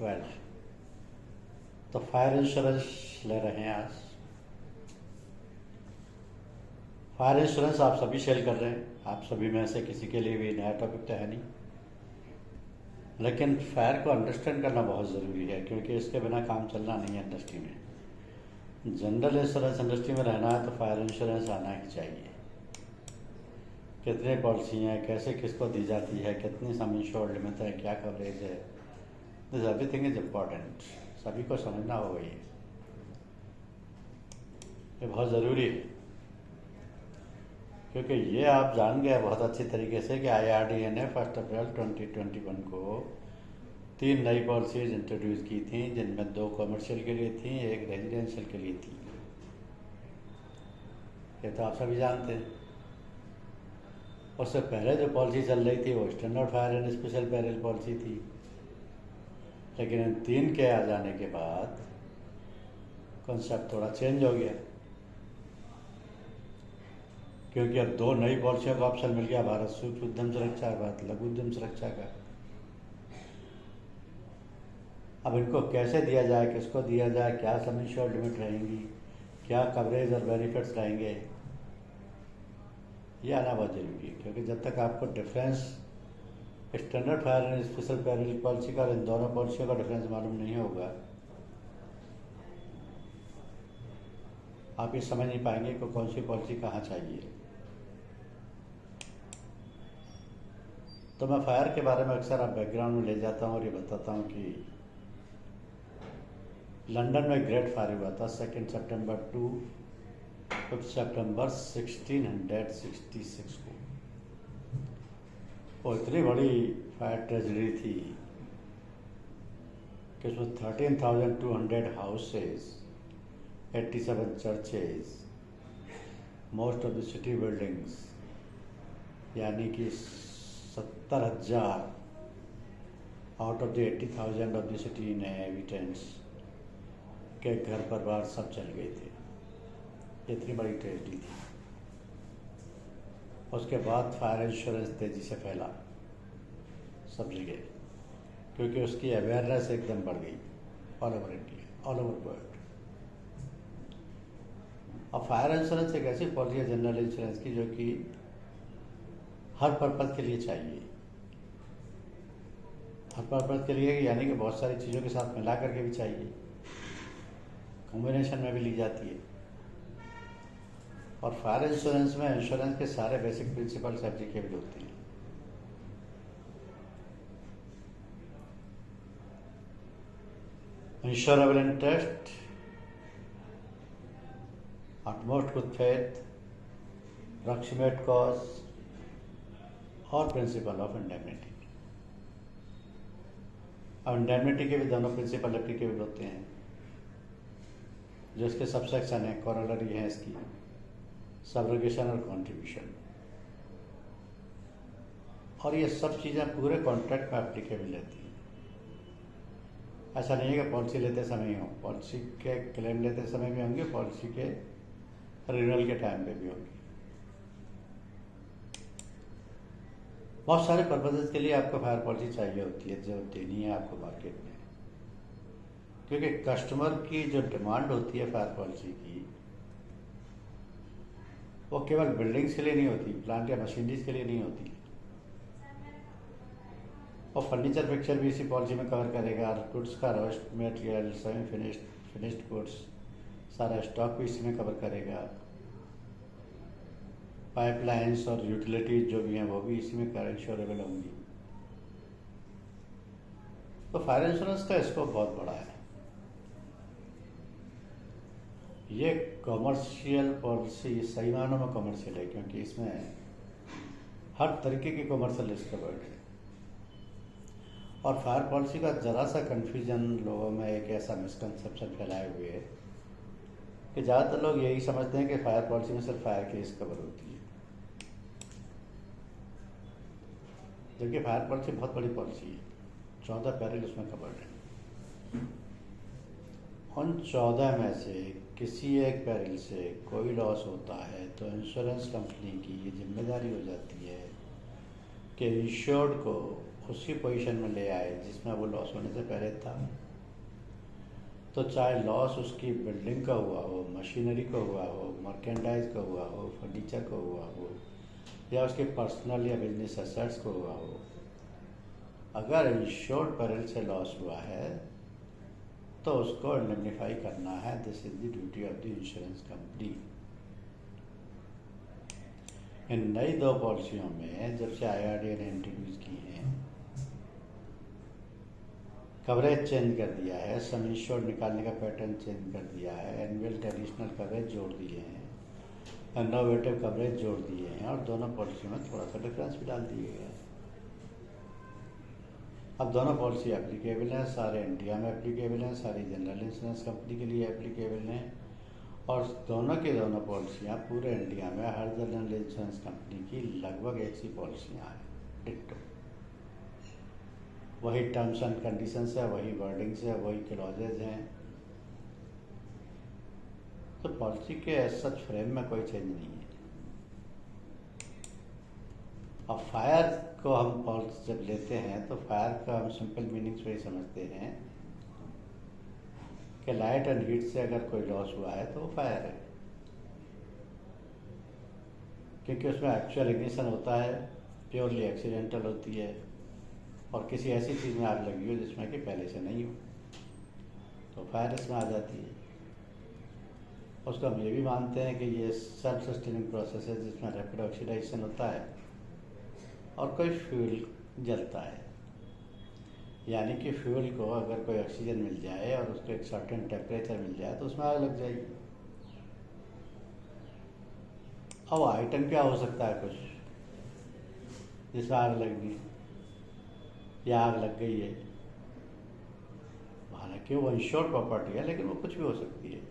12। तो fire insurance ले रहे हैं आज। फायर इंश्योरेंस आप सभी सेल कर रहे हैं, आप सभी में से किसी के लिए भी नया टॉपिक तो है नहीं, लेकिन फायर को अंडरस्टैंड करना बहुत ज़रूरी है, क्योंकि इसके बिना काम चलना नहीं है इंडस्ट्री में। जनरल इंश्योरेंस इंडस्ट्री में रहना है तो फायर इंश्योरेंस आना ही चाहिए। कितने पॉलिसी हैं, कैसे किसको दी जाती है, कितनी सम इंश्योर्ड लिमिट है, क्या कवरेज है, दिस एवरीथिंग इज इम्पॉर्टेंट। सभी को समझना होगा, ये बहुत ज़रूरी है, क्योंकि ये आप जान गए बहुत अच्छी तरीके से कि IRDA ने 1 अप्रैल 2021 को 3 नई पॉलिसीज इंट्रोड्यूस की थी, जिनमें 2 कमर्शियल के लिए थी, 1 रेजिडेंशियल के लिए थी। ये तो आप सभी जानते हैं। उससे पहले जो पॉलिसी चल रही थी वो standard fire and special peril policy थी, लेकिन इन 3 के आ जाने के बाद कॉन्सेप्ट थोड़ा चेंज हो गया, क्योंकि अब 2 नई पॉलिसियों का ऑप्शन मिल गया, भारत सूक्ष्म उद्यम सुरक्षा, भारत लघु उद्यम सुरक्षा का। अब इनको कैसे दिया जाए, किसको दिया जाए, क्या सम इंश्योर्ड लिमिट रहेंगी, क्या कवरेज और बेनिफिट्स रहेंगे, ये आना बहुत जरूरी है। क्योंकि जब तक आपको difference standard fire and special peril policy का और इन दोनों पॉलिसियों का डिफरेंस मालूम नहीं होगा, आप ये समझ नहीं पाएंगे कि कौन सी पॉलिसी कहाँ चाहिए। तो मैं फायर के बारे में अक्सर आप बैकग्राउंड में ले जाता हूँ और ये बताता हूँ कि लंदन में ग्रेट फायर हुआ था 2 सितंबर टू 5 सितंबर 1666 को। वो इतनी बड़ी फायर ट्रेजेडी थी कि उसमें 13,200 houses, 87 churches, most of the city buildings, यानी कि 70,000 out of the 80,000 of the city inhabitants के घर परिवार सब चल गए थे। इतनी बड़ी ट्रेजेडी थी। उसके बाद फायर इंश्योरेंस तेज़ी से फैला सब जगह, क्योंकि उसकी अवेयरनेस एकदम बढ़ गई all over India, all over world. और फायर इंश्योरेंस एक ऐसी पॉलिसी है जनरल इंश्योरेंस की जो कि हर पर्पज़ के लिए चाहिए। हर पर्पज़ के लिए यानी कि बहुत सारी चीज़ों के साथ मिला करके भी चाहिए, कॉम्बिनेशन में भी ली जाती है। और फायर इंश्योरेंस में इंश्योरेंस के सारे बेसिक प्रिंसिपल्स एप्लीकेबल होते हैं। Insurable interest, utmost good faith, proximate cause और प्रिंसिपल ऑफ इंडेमनिटी। अब इंडेमनिटी के भी दोनों प्रिंसिपल एप्लीकेबल होते हैं, जो इसके सबसेक्शन है, कॉरोलरी है इसकी, सब्रोगेशन और कॉन्ट्रीब्यूशन। और ये सब चीज़ें पूरे कॉन्ट्रैक्ट में एप्लीकेबल रहती हैं। ऐसा नहीं है कि पॉलिसी लेते समय ही हो, पॉलिसी के क्लेम लेते समय भी होंगे, पॉलिसी के रिन्यूअल के टाइम पे भी होंगी। बहुत सारे पर्पजेस के लिए आपको फायर पॉलिसी चाहिए होती है, जो देनी है आपको मार्केट में, क्योंकि कस्टमर की जो डिमांड होती है फायर पॉलिसी की, वो केवल बिल्डिंग्स के लिए नहीं होती, प्लांट या मशीनरीज के लिए नहीं होती। और फर्नीचर फिक्सर भी इसी पॉलिसी में कवर करेगा, और गुड्स का roast material, semi finished goods, सारा स्टॉक भी इसी में कवर करेगा। पाइपलाइंस और यूटिलिटीज जो भी हैं वो भी इसी में इंश्योरेबल होंगी। तो फायर इंश्योरेंस का स्कोप बहुत बड़ा है। ये कॉमर्शियल पॉलिसी सही मानों में कॉमर्शियल है, क्योंकि इसमें हर तरीके की कॉमर्शियल रिस्क कवर्ड है। और फायर पॉलिसी का ज़रा सा कन्फ्यूजन लोगों में एक ऐसा मिसकंसेप्शन फैलाए हुए है कि ज़्यादातर लोग यही समझते हैं कि फायर पॉलिसी में सिर्फ फायर की रिस्क कवर होती है, जबकि फायर पॉलिसी बहुत बड़ी पॉलिसी है। 14 पेरिल उसमें कवर्ड है। उन 14 में से किसी एक पेरिल से कोई लॉस होता है तो इंश्योरेंस कंपनी की ये जिम्मेदारी हो जाती है कि इंश्योर्ड को उसी पोजीशन में ले आए जिसमें वो लॉस होने से पहले था, तो चाहे लॉस उसकी बिल्डिंग का हुआ हो, मशीनरी का हुआ हो, मर्केंडाइज का हुआ हो, फर्नीचर का हुआ हो, या उसके पर्सनल या बिजनेस एसेट्स को हुआ हो, अगर इंश्योर्ड परल से लॉस हुआ है तो उसको इंडेमनिफाई करना है। This is the duty of the insurance company. इन नई 2 पॉलिसियों में जब से IRDA ने इंट्रोड्यूस की हैं, कवरेज चेंज कर दिया है, सम इंश्योर्ड निकालने का पैटर्न चेंज कर दिया है, एनुअल ट्रेडिशनल कवरेज जोड़ दिए हैं, इनोवेटिव कवरेज जोड़ दिए हैं, और दोनों पॉलिसी में थोड़ा सा डिफरेंस भी डाल दिए गए हैं। अब दोनों पॉलिसी एप्लीकेबल हैं, सारे इंडिया में एप्लीकेबल हैं, सारी जनरल इंश्योरेंस कंपनी के लिए एप्लीकेबल हैं, और दोनों की दोनों पॉलिसियाँ पूरे इंडिया में हर जनरल इंश्योरेंस कंपनी की लगभग एक सी पॉलिसियाँ हैं, डिट्टो। वही टर्म्स एंड कंडीशंस है, वही वर्डिंग्स है, वही क्लॉजेज हैं, तो पॉलिसी के एज सच फ्रेम में कोई चेंज नहीं है। अब फायर को हम पॉलिसी जब लेते हैं तो फायर का हम सिंपल मीनिंग्स वही समझते हैं कि लाइट एंड हीट से अगर कोई लॉस हुआ है तो वो फायर है, क्योंकि उसमें एक्चुअल इग्निशन होता है, प्योरली एक्सीडेंटल होती है, और किसी ऐसी चीज़ में आग लगी हो जिसमें कि पहले से नहीं हो, तो फायर इसमें आ जाती है। उसको हम ये भी मानते हैं कि ये सेल्फ सस्टेनिंग प्रोसेस है जिसमें रैपिड ऑक्सीडाइजेशन होता है और कोई फ्यूल जलता है, यानी कि फ्यूल को अगर कोई ऑक्सीजन मिल जाए और उसको एक सर्टेन टेम्परेचर मिल जाए तो उसमें आग लग जाएगी। अब आइटम क्या हो सकता है, कुछ जिसमें आग लगी या आग लग गई है, हालांकि वो इंश्योर्ड प्रॉपर्टी है लेकिन वो कुछ भी हो सकती है,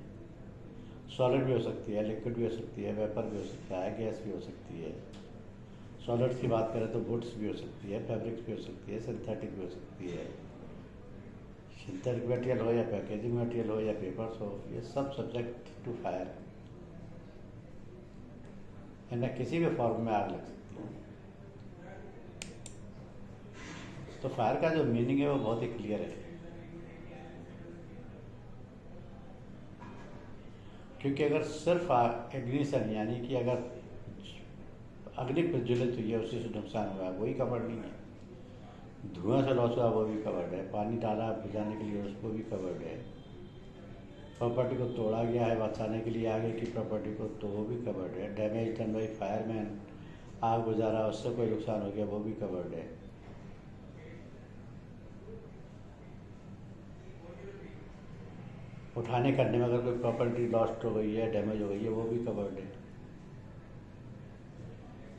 सॉलिड भी हो सकती है, लिक्विड भी हो सकती है, वेपर भी हो सकता है, गैस भी हो सकती है। सॉलिड्स की बात करें तो वुड्स भी हो सकती है, फैब्रिक्स भी हो सकती है, सिंथेटिक भी हो सकती है, सिंथेटिक मटेरियल हो या पैकेजिंग मटेरियल हो या पेपर्स हो, ये सब सब्जेक्ट टू फायर, इन्हें किसी भी फॉर्म में आग लग सकती है। तो फायर का जो मीनिंग है वो बहुत ही क्लियर है, क्योंकि अगर सिर्फ इग्निशन यानी कि अगर अग्नि प्रज्वलित हुई है उसी से नुकसान हुआ है वही कवर्ड नहीं है, धुआं से लॉस हुआ वो भी कवर्ड है, पानी डाला बुझाने के लिए उसको भी कवर्ड है, प्रॉपर्टी को तोड़ा गया है बचाने के लिए आगे की प्रॉपर्टी को तो वो भी कवर्ड है, डैमेज डन बाई फायरमैन, आग बुझा रहा उससे कोई नुकसान हो गया वो भी कवर्ड है। उठाने करने में अगर कोई प्रॉपर्टी लॉस्ट हो गई है, डैमेज हो गई है, वो भी कवर्ड है।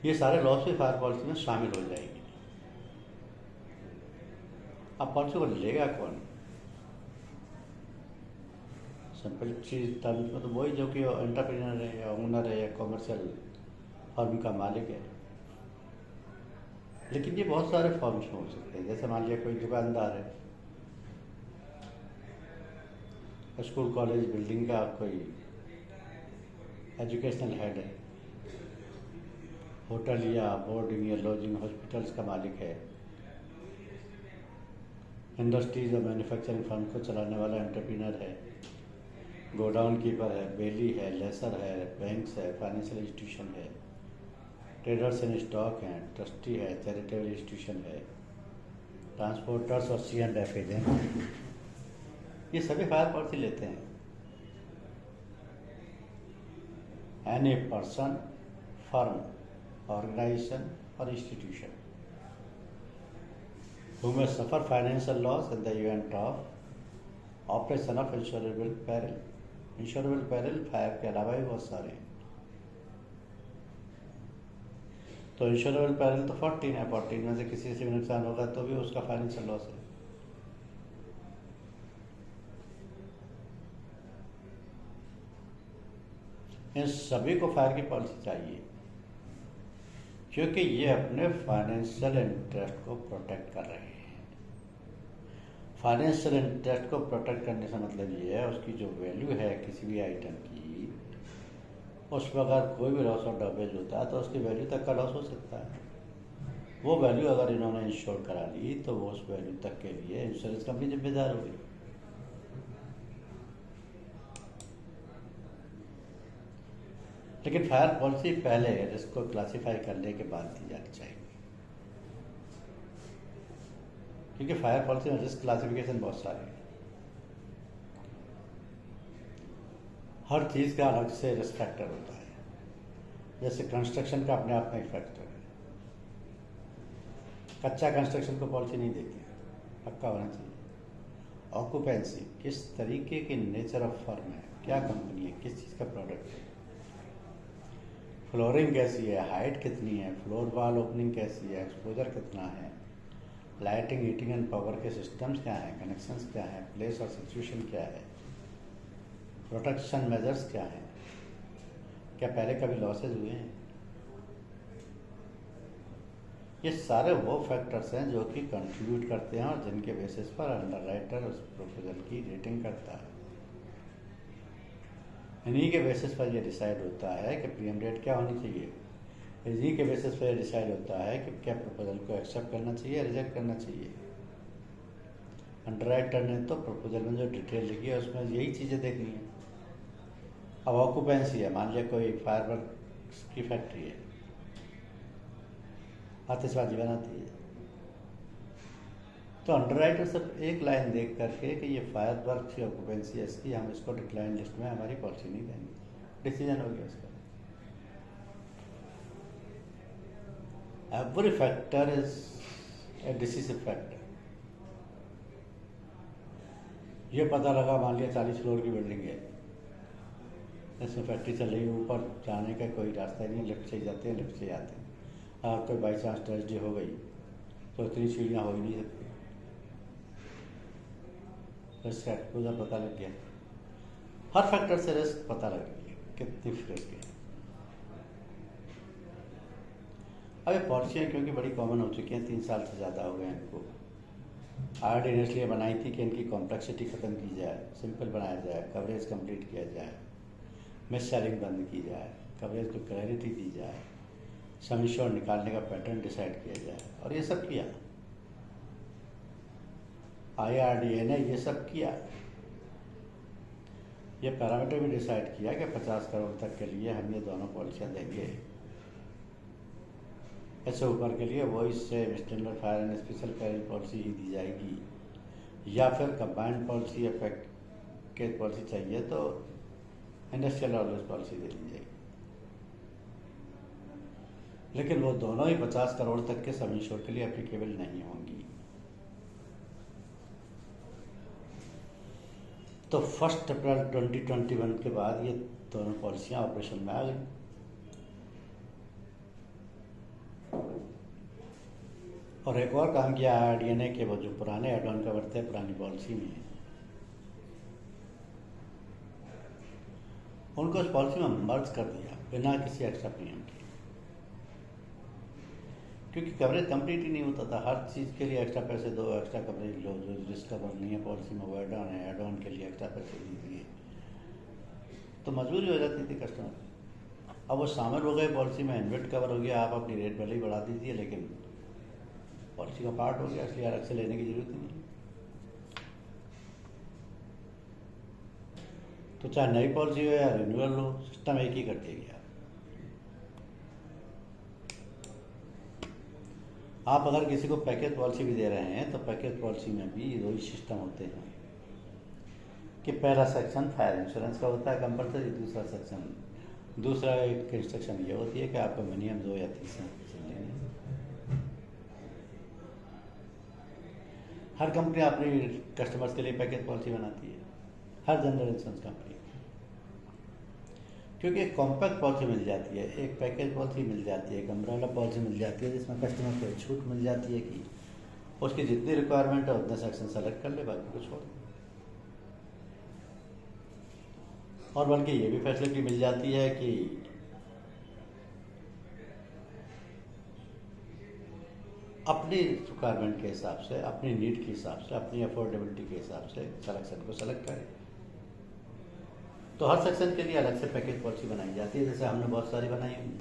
ये सारे लॉस भी फायर पॉलिसी में शामिल हो जाएंगे। अब पॉलिसी को लेगा कौन? सिंपल चीज टर्म्स में तो वही जो कि एंटरप्रेन्योर है या ओनर है या कॉमर्शियल फर्म का मालिक है, लेकिन ये बहुत सारे फॉर्म्स में हो सकते हैं। जैसे मान लिया कोई दुकानदार है, स्कूल कॉलेज बिल्डिंग का कोई एजुकेशनल हेड है, होटल या बोर्डिंग या लॉजिंग हॉस्पिटल्स का मालिक है, इंडस्ट्रीज और मैन्युफैक्चरिंग फर्म को चलाने वाला एंटरप्रेन्योर है, गोडाउन कीपर है, बेली है, लेसर है, बैंक्स है, फाइनेंशियल इंस्टीट्यूशन है, ट्रेडर्स इन स्टॉक हैं, ट्रस्टी है, चैरिटेबल इंस्टीट्यूशन है, ट्रांसपोर्टर्स और C&F एजेंट, ये सभी फायर पॉलिसी लेते हैं। एनी पर्सन, फर्म, ऑर्गेनाइजेशन और institution who may suffer financial loss in the event of operation of insurable peril. Insurable peril fire के अलावा भी बहुत सारे हैं। तो इंश्योरेबल peril तो 14 है, 14 में से किसी से भी नुकसान होगा तो भी उसका फाइनेंशियल लॉस है। इन सभी को फायर की पॉलिसी चाहिए क्योंकि ये अपने फाइनेंशियल इंटरेस्ट को प्रोटेक्ट कर रहे हैं। फाइनेंशियल इंटरेस्ट को प्रोटेक्ट करने से मतलब ये है उसकी जो वैल्यू है किसी भी आइटम की, उसमें अगर कोई भी लॉस और डैमेज होता है तो उसकी वैल्यू तक का लॉस हो सकता है। वो वैल्यू अगर इन्होंने इंश्योर करा ली तो वो उस वैल्यू तक के लिए इंश्योरेंस कंपनी जिम्मेदार होगी। लेकिन फायर पॉलिसी पहले रिस्क को क्लासिफाई करने के बाद दी जानी चाहिए, क्योंकि फायर पॉलिसी में रिस्क क्लासिफिकेशन बहुत सारे हैं। हर चीज़ का अलग से रिस्क फैक्टर होता है। जैसे कंस्ट्रक्शन का अपने आप में एक फैक्टर है। कच्चा कंस्ट्रक्शन को पॉलिसी नहीं देती है, पक्का होना चाहिए। ऑक्यूपेंसी, किस तरीके की नेचर ऑफ फर्म है, क्या कंपनी है, किस चीज़ का प्रोडक्ट है, फ्लोरिंग कैसी है, हाइट कितनी है, फ्लोर वॉल ओपनिंग कैसी है, एक्सपोजर कितना है, लाइटिंग, हीटिंग एंड पावर के सिस्टम्स क्या हैं, कनेक्शंस क्या हैं, प्लेस और सिचुएशन क्या है, प्रोटेक्शन मेजर्स क्या हैं, क्या पहले कभी लॉसेज हुए हैं। ये सारे वो फैक्टर्स हैं जो कि कंट्रीब्यूट करते हैं और जिनके बेसिस पर अंडरराइटर उस प्रपोजल की रेटिंग करता है। इन्हीं के बेसिस पर यह डिसाइड होता है कि प्रीमियम रेट क्या होनी चाहिए। इन्हीं के बेसिस पर यह डिसाइड होता है कि क्या प्रपोजल को एक्सेप्ट करना चाहिए या रिजेक्ट करना चाहिए। अंडरराइटर ने तो प्रपोजल में जो डिटेल लिखी है उसमें यही चीज़ें देखनी है। अब ऑक्यूपेंसी है, मान लिया कोई फायरवर्क्स की फैक्ट्री है, आतिशबाजी बनाती है, तो अंडरराइटर सिर्फ एक लाइन देख करके कि ये फायरवर्क्स की ऑक्यूपेंसी है इसकी, हम इसको डिक्लाइन लिस्ट में हमारी पॉलिसी नहीं देंगे, डिसीजन हो गया इसका। Every factor is a decisive factor. ये पता लगा, मान लिया 40 फ्लोर की बिल्डिंग है, इसमें फैक्ट्री चल रही है, ऊपर जाने का कोई रास्ता नहीं, लिफ्ट से जाते हैं, लिफ्ट से आते हैं। अगर कोई बाई चांस ट्रेजेडी हो गई तो इतनी सीढ़ियाँ हो ही नहीं सकती, रिस्क एक्सपोजर पता लग गया, हर फैक्टर से रिस्क पता लग गया कितनी रिस्क है। अब ये पॉलिसियाँ क्योंकि बड़ी कॉमन हो चुकी हैं, 3 साल से ज़्यादा हो गए हैं इनको। आरडी ने इसलिए बनाई थी कि इनकी कॉम्प्लेक्सिटी ख़त्म की जाए, सिंपल बनाया जाए, कवरेज कंप्लीट किया जाए, मिस सेलिंग बंद की जाए, कवरेज को क्लैरिटी दी जाए, सम इंश्योर निकालने का पैटर्न डिसाइड किया जाए, और ये सब किया। IRDA ने ये सब किया। ये पैरामीटर भी डिसाइड किया कि 50 करोड़ तक के लिए हम ये दोनों पॉलिसियाँ देंगे। ऐसे ऊपर के लिए वो इससे standard fire and special peril policy ही दी जाएगी, या फिर कंबाइंड पॉलिसी या पैकेज पॉलिसी चाहिए तो इंडस्ट्रियल ऑलवेज पॉलिसी दे दी जाएगी। लेकिन वो दोनों ही 50 करोड़ तक के सब इंश्योर के लिए एप्लीकेबल नहीं होंगी। तो 1 अप्रैल 2021 के बाद ये दोनों पॉलिसियाँ ऑपरेशन में आ गई। और एक और काम किया IRDA ने कि वो जो पुराने एड ऑन कवर थे पुरानी पॉलिसी में, उनको उस पॉलिसी में मर्ज कर दिया बिना किसी एक्स्ट्रा प्रीमियम के, क्योंकि कवरेज कंप्लीट ही नहीं होता था। हर चीज़ के लिए एक्स्ट्रा पैसे दो, एक्स्ट्रा कवरेज लो, जो रिस्क कवर नहीं है पॉलिसी में वो एड ऑन है, एड ऑन के लिए एक्स्ट्रा पैसे दीजिए, तो मजबूरी हो जाती थी कस्टमर। अब वो शामिल हो गए पॉलिसी में, इन्वेट कवर हो गया, आप अपनी रेट भले ही बढ़ा दीजिए लेकिन पॉलिसी का पार्ट हो गया, इसलिए अलग से लेने की जरूरत नहीं। तो चाहे नई पॉलिसी हो या रिन्यूअल हो, सिस्टम एक ही कर दिया गया। आप अगर किसी को पैकेज पॉलिसी भी दे रहे हैं तो पैकेज पॉलिसी में भी वही सिस्टम होते हैं कि पहला सेक्शन फायर इंश्योरेंस का होता है कंपल्सरी, दूसरा एक इंस्ट्रक्शन ये होती है कि आपको मिनिमम 2 या 3 लेने। हर कंपनी अपनी कस्टमर्स के लिए पैकेज पॉलिसी बनाती है, हर जनरल इंश्योरेंस कंपनी, क्योंकि एक कॉम्पैक्ट पॉलिसी मिल जाती है, एक पैकेज पॉलिसी मिल जाती है, एक अम्ब्रेला पॉलिसी मिल जाती है जिसमें कस्टमर को छूट मिल जाती है कि उसकी जितनी रिक्वायरमेंट है उतने सेक्शन सेलेक्ट कर ले, बाकी को छोड़ दे। और बल्कि ये भी फैसिलिटी मिल जाती है कि अपनी रिक्वायरमेंट के हिसाब से, अपनी नीड के हिसाब से, अपनी अफोर्डेबिलिटी के हिसाब से सेलेक्शन को सेलेक्ट करें। तो हर सेक्शन के लिए अलग से पैकेज पॉलिसी बनाई जाती है, जैसे हमने बहुत सारी बनाई हुई।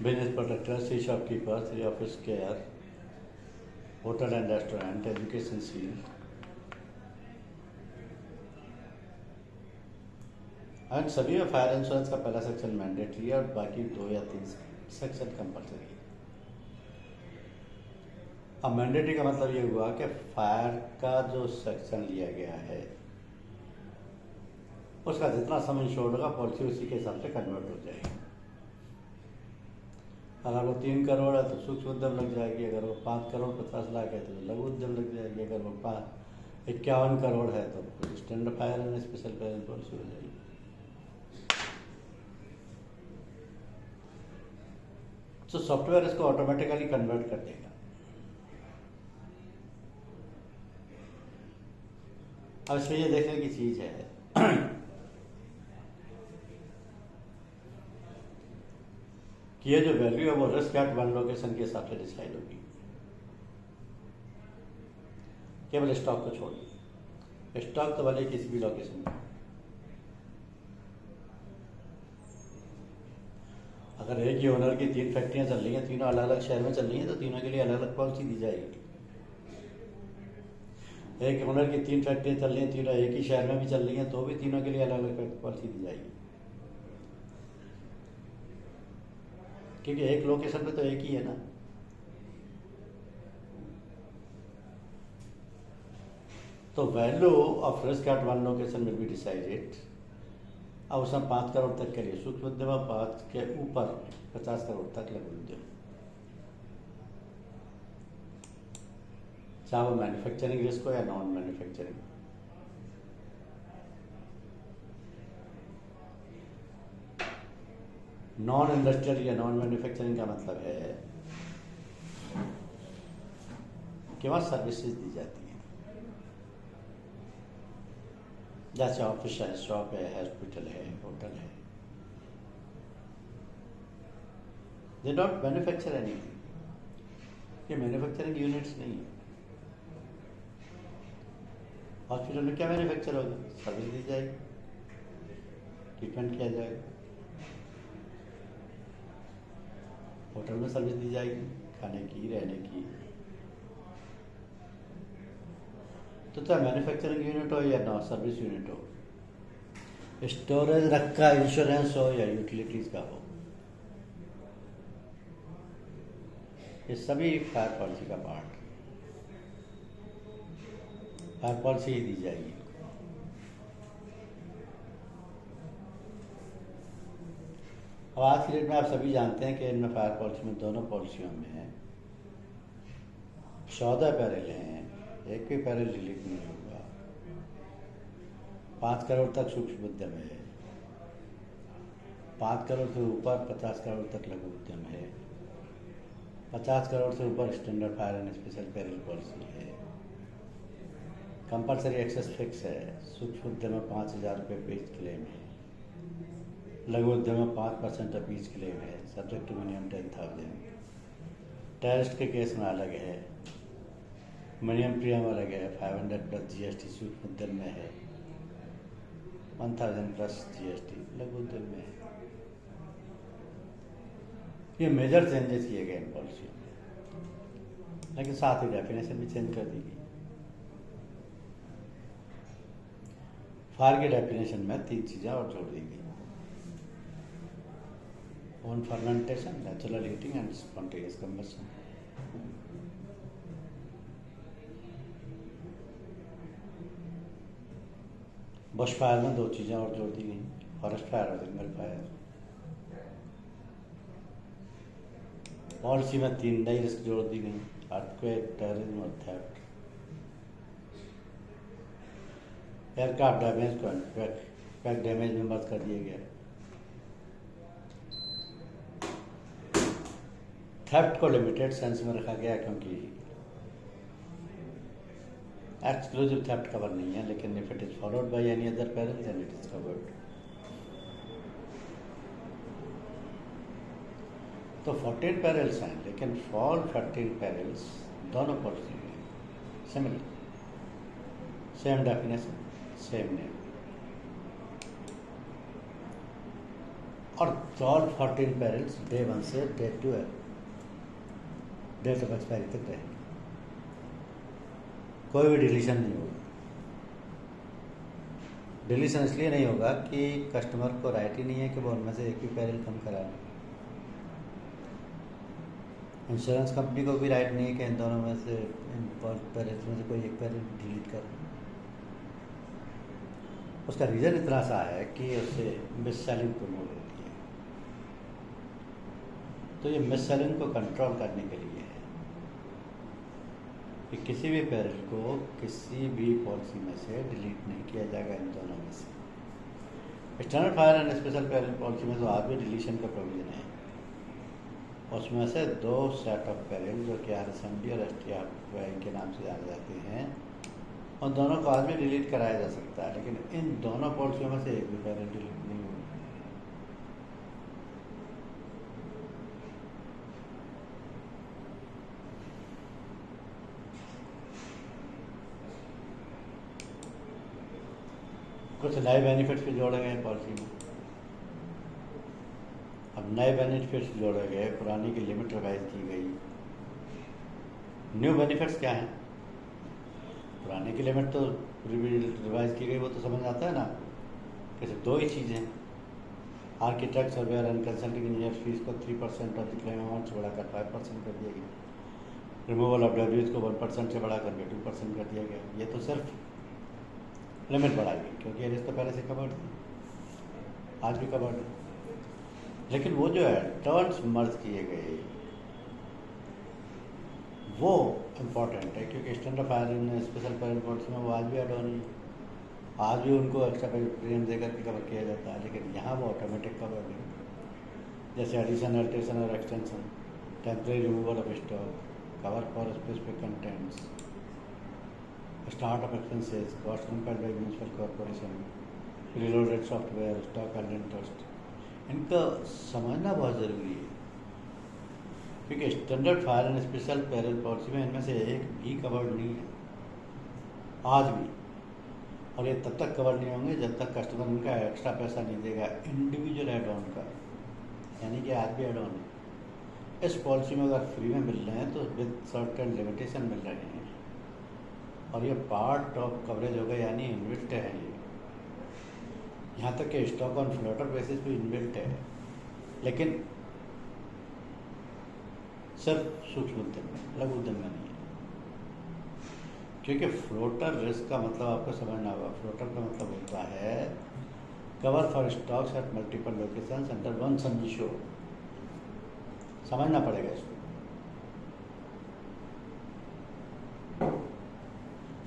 business protectors, three shopkeepers, three office care, hotel and restaurant, education shield, and सभी में फायर इंश्योरेंस का पहला सेक्शन मैंडेटरी है और बाकी 2 या 3 सेक्शन कंपलसरी है। अब मैंडेटरी का मतलब ये हुआ कि फायर का जो सेक्शन लिया गया है उसका जितना सम इंश्योर्ड होगा पॉलिसी उसी के हिसाब से कन्वर्ट हो जाएगी। अगर वो 3 करोड़ है तो सूक्ष्म उद्यम लग जाएगी, अगर वो 5 करोड़ 50 लाख है तो लघु उद्यम लग जाएगी, अगर वो 51 करोड़ है तो standard fire and special fire policy हो जाएगी। तो सॉफ्टवेयर इसको ऑटोमेटिकली कन्वर्ट कर देगा। अब इसमें ये देखने की चीज है कि ये जो वैल्यू है वो रिस्क एट वन लोकेशन के हिसाब से डिसाइड होगी, केवल स्टॉक को छोड़िए। स्टॉक तो भले किसी भी लोकेशन में, अगर एक ही ओनर की 3 फैक्ट्रियां चल रही हैं, तीनों अलग अलग शहर में चल रही हैं, तो तीनों के लिए अलग अलग पॉलिसी दी जाएगी। एक ओनर की 3 फैक्ट्रियां चल रही हैं, तीनों एक ही शहर में भी चल रही हैं, तो भी तीनों के लिए अलग अलग पॉलिसी दी जाएगी, क्योंकि एक लोकेशन पे तो एक ही है ना। तो value of risk at one location will be decided. अब उसमें 5 करोड़ तक के लिए सूक्ष्म उद्यम, 5 के ऊपर 50 करोड़ तक लघु उद्यम, चाहे वो मैन्युफैक्चरिंग रिस्क हो या नॉन मैन्युफैक्चरिंग। नॉन इंडस्ट्रियल या नॉन मैन्युफैक्चरिंग का मतलब है कि वहाँ सर्विसेज दी जाती हैं, जैसे ऑफिस है, शॉप है, हॉस्पिटल है, होटल है। दे डोंट मैन्युफैक्चर एनीथिंग, ये मैन्युफैक्चरिंग यूनिट्स नहीं है। हॉस्पिटल में क्या मैन्युफैक्चर होगा? सर्विस दी जाएगी, ट्रीटमेंट किया जाएगा। होटल में सर्विस दी जाएगी, खाने की, रहने की। तो चाहे मैन्युफैक्चरिंग यूनिट हो या ना सर्विस यूनिट हो, स्टोरेज रखा इंश्योरेंस हो या यूटिलिटीज का हो, ये सभी फायर पॉलिसी का पार्ट, फायर पॉलिसी ही दी जाएगी। अब आज की डेट में आप सभी जानते हैं कि इनमें फायर पॉलिसी में, दोनों पॉलिसियों में 14 पैरेल हैं, एक भी पैरेल डिलीट नहीं होगा। 5 करोड़ तक सूक्ष्म उद्यम है, 5 करोड़ से ऊपर 50 करोड़ तक लघु उद्यम है, 50 करोड़ से ऊपर standard fire and special Parel policy है। कंपलसरी एक्सेस फिक्स है, सूक्ष्म उद्यम में 5,000 रुपये पेज क्लेम है, लघु उद्यम में 5% ऑफ ईच क्लेम है, सब्जेक्ट टू मिनिमम 10,000। टेररिस्ट के केस में अलग है, मिनिमम प्रीमियम अलग है, 500 प्लस जीएसटी सूक्ष्म उद्यम में है, 1000 प्लस जीएसटी लघु उद्यम में है। ये मेजर चेंजेस किए गए इन पॉलिसी में, लेकिन साथ ही डेफिनेशन भी चेंज कर दी गई। फायर की डेफिनेशन में 3 चीज़ें और जोड़ दी गई: own fermentation, natural heating and spontaneous combustion. Bush fire में 2 चीज़ें और जोड़ दी गई: फॉरेस्ट फायर और जंगल फायर। पॉलिसी में 3 नई रिस्क जोड़ दी गई: अर्थक्वेक, टेररिज्म और थेफ्ट। एयरक्राफ्ट डैमेज को अर्थक्वेक डैमेज में मर्ज कर दिया गया। थेफ्ट को लिमिटेड सेंस में रखा गया क्योंकि एक्सक्लूसिव थेफ्ट कवर नहीं है, लेकिन if it is followed by any other peril then it is covered. तो 14 पैरल्स हैं, लेकिन फॉल 14 पैरल्स दोनों पॉलिसी में similar, same definition, same name. और ऑल 14 पेरेंट्स डे 1 से डे 12 डेट ऑफ एक्सपायरी तक रहेंगे, कोई भी डिलीशन नहीं होगा। डिलीशन इसलिए नहीं होगा कि कस्टमर को राइट ही नहीं है कि वो उनमें से एक भी पैरल कम करा लें। इंश्योरेंस कंपनी को भी राइट नहीं है कि इन दोनों में से, इन पैरल्स में से कोई एक पैरल डिलीट कर। उसका रीज़न इतना सा है कि उससे मिस सेलिंग प्रमोट होती है। तो ये मिस सेलिंग को कंट्रोल करने के लिए है कि किसी भी पैरल को किसी भी पॉलिसी में से डिलीट नहीं किया जाएगा इन दोनों में से। Standard fire and special peril policy में तो आज भी डिलीशन का प्रोविजन है। उसमें से 2 सेट ऑफ पैरल जो कि RSMD और STR के नाम से जाने जाते हैं, और दोनों को आज भी डिलीट कराया जा सकता है, लेकिन इन दोनों पॉलिसियों में से एक भी पैरल डिलीट नहीं होगी। कुछ नए बेनिफिट्स भी जोड़े गए पॉलिसी में। अब नए बेनिफिट्स जोड़े गए, पुरानी की लिमिट रिवाइज की गई। न्यू बेनिफिट्स क्या हैं? पुराने की लिमिट तो रिवाइज की गई, वो तो समझ आता है ना। कैसे? 2 ही चीज़ें, architect, surveyor and consulting engineer fees को 3% ऑफ द क्लेम अमाउंट से बढ़ाकर 5% कर दिया गया। रिमूवल ऑफ डब्ल्यूज को 1% से बढ़ाकर 2% कर दिया गया। ये तो सिर्फ लिमिट बढ़ाई गई, क्योंकि ये रिस्क तो पहले से कवर्ड थी, आज भी कवर्ड है। लेकिन वो जो है टर्म्स मर्ज किए गए, वो इम्पॉर्टेंट है, क्योंकि standard fire and special peril policy में वो आज भी एड ऑन है। आज भी उनको एक्स्ट्रा प्रीमियम देकर के कवर किया जाता है, लेकिन यहाँ वो ऑटोमेटिक कवर नहीं। जैसे एडिशन, अल्ट्रेशन और extension, temporary removal of stock, cover for specific contents, start of expenses, cost compared by municipal corporation, reloaded software, stock and interest, इनका समझना बहुत ज़रूरी है, क्योंकि standard fire and special peril policy में इनमें से एक भी कवर्ड नहीं है आज भी। और ये तब तक कवर नहीं होंगे जब तक कस्टमर उनका एक्स्ट्रा पैसा नहीं देगा इंडिविजुअल एड ऑन का, यानी कि आज भी एड ऑन है। इस पॉलिसी में अगर फ्री में मिल रहे हैं तो विद सर्टेन लिमिटेशन मिल रहे हैं, और ये पार्ट ऑफ कवरेज होगा, यानी इनबिल्ट है। ये यहाँ तक कि स्टॉक ऑन फ्लोटर बेसिस भी इनबिल्ट है, लेकिन सिर्फ सूक्ष्म उद्यम में, लघु उद्यम में नहीं है। क्योंकि फ्लोटर रिस्क का मतलब आपको समझना होगा। फ्लोटर का मतलब होता है cover for stocks at multiple locations under one sum insure. समझना पड़ेगा इसको।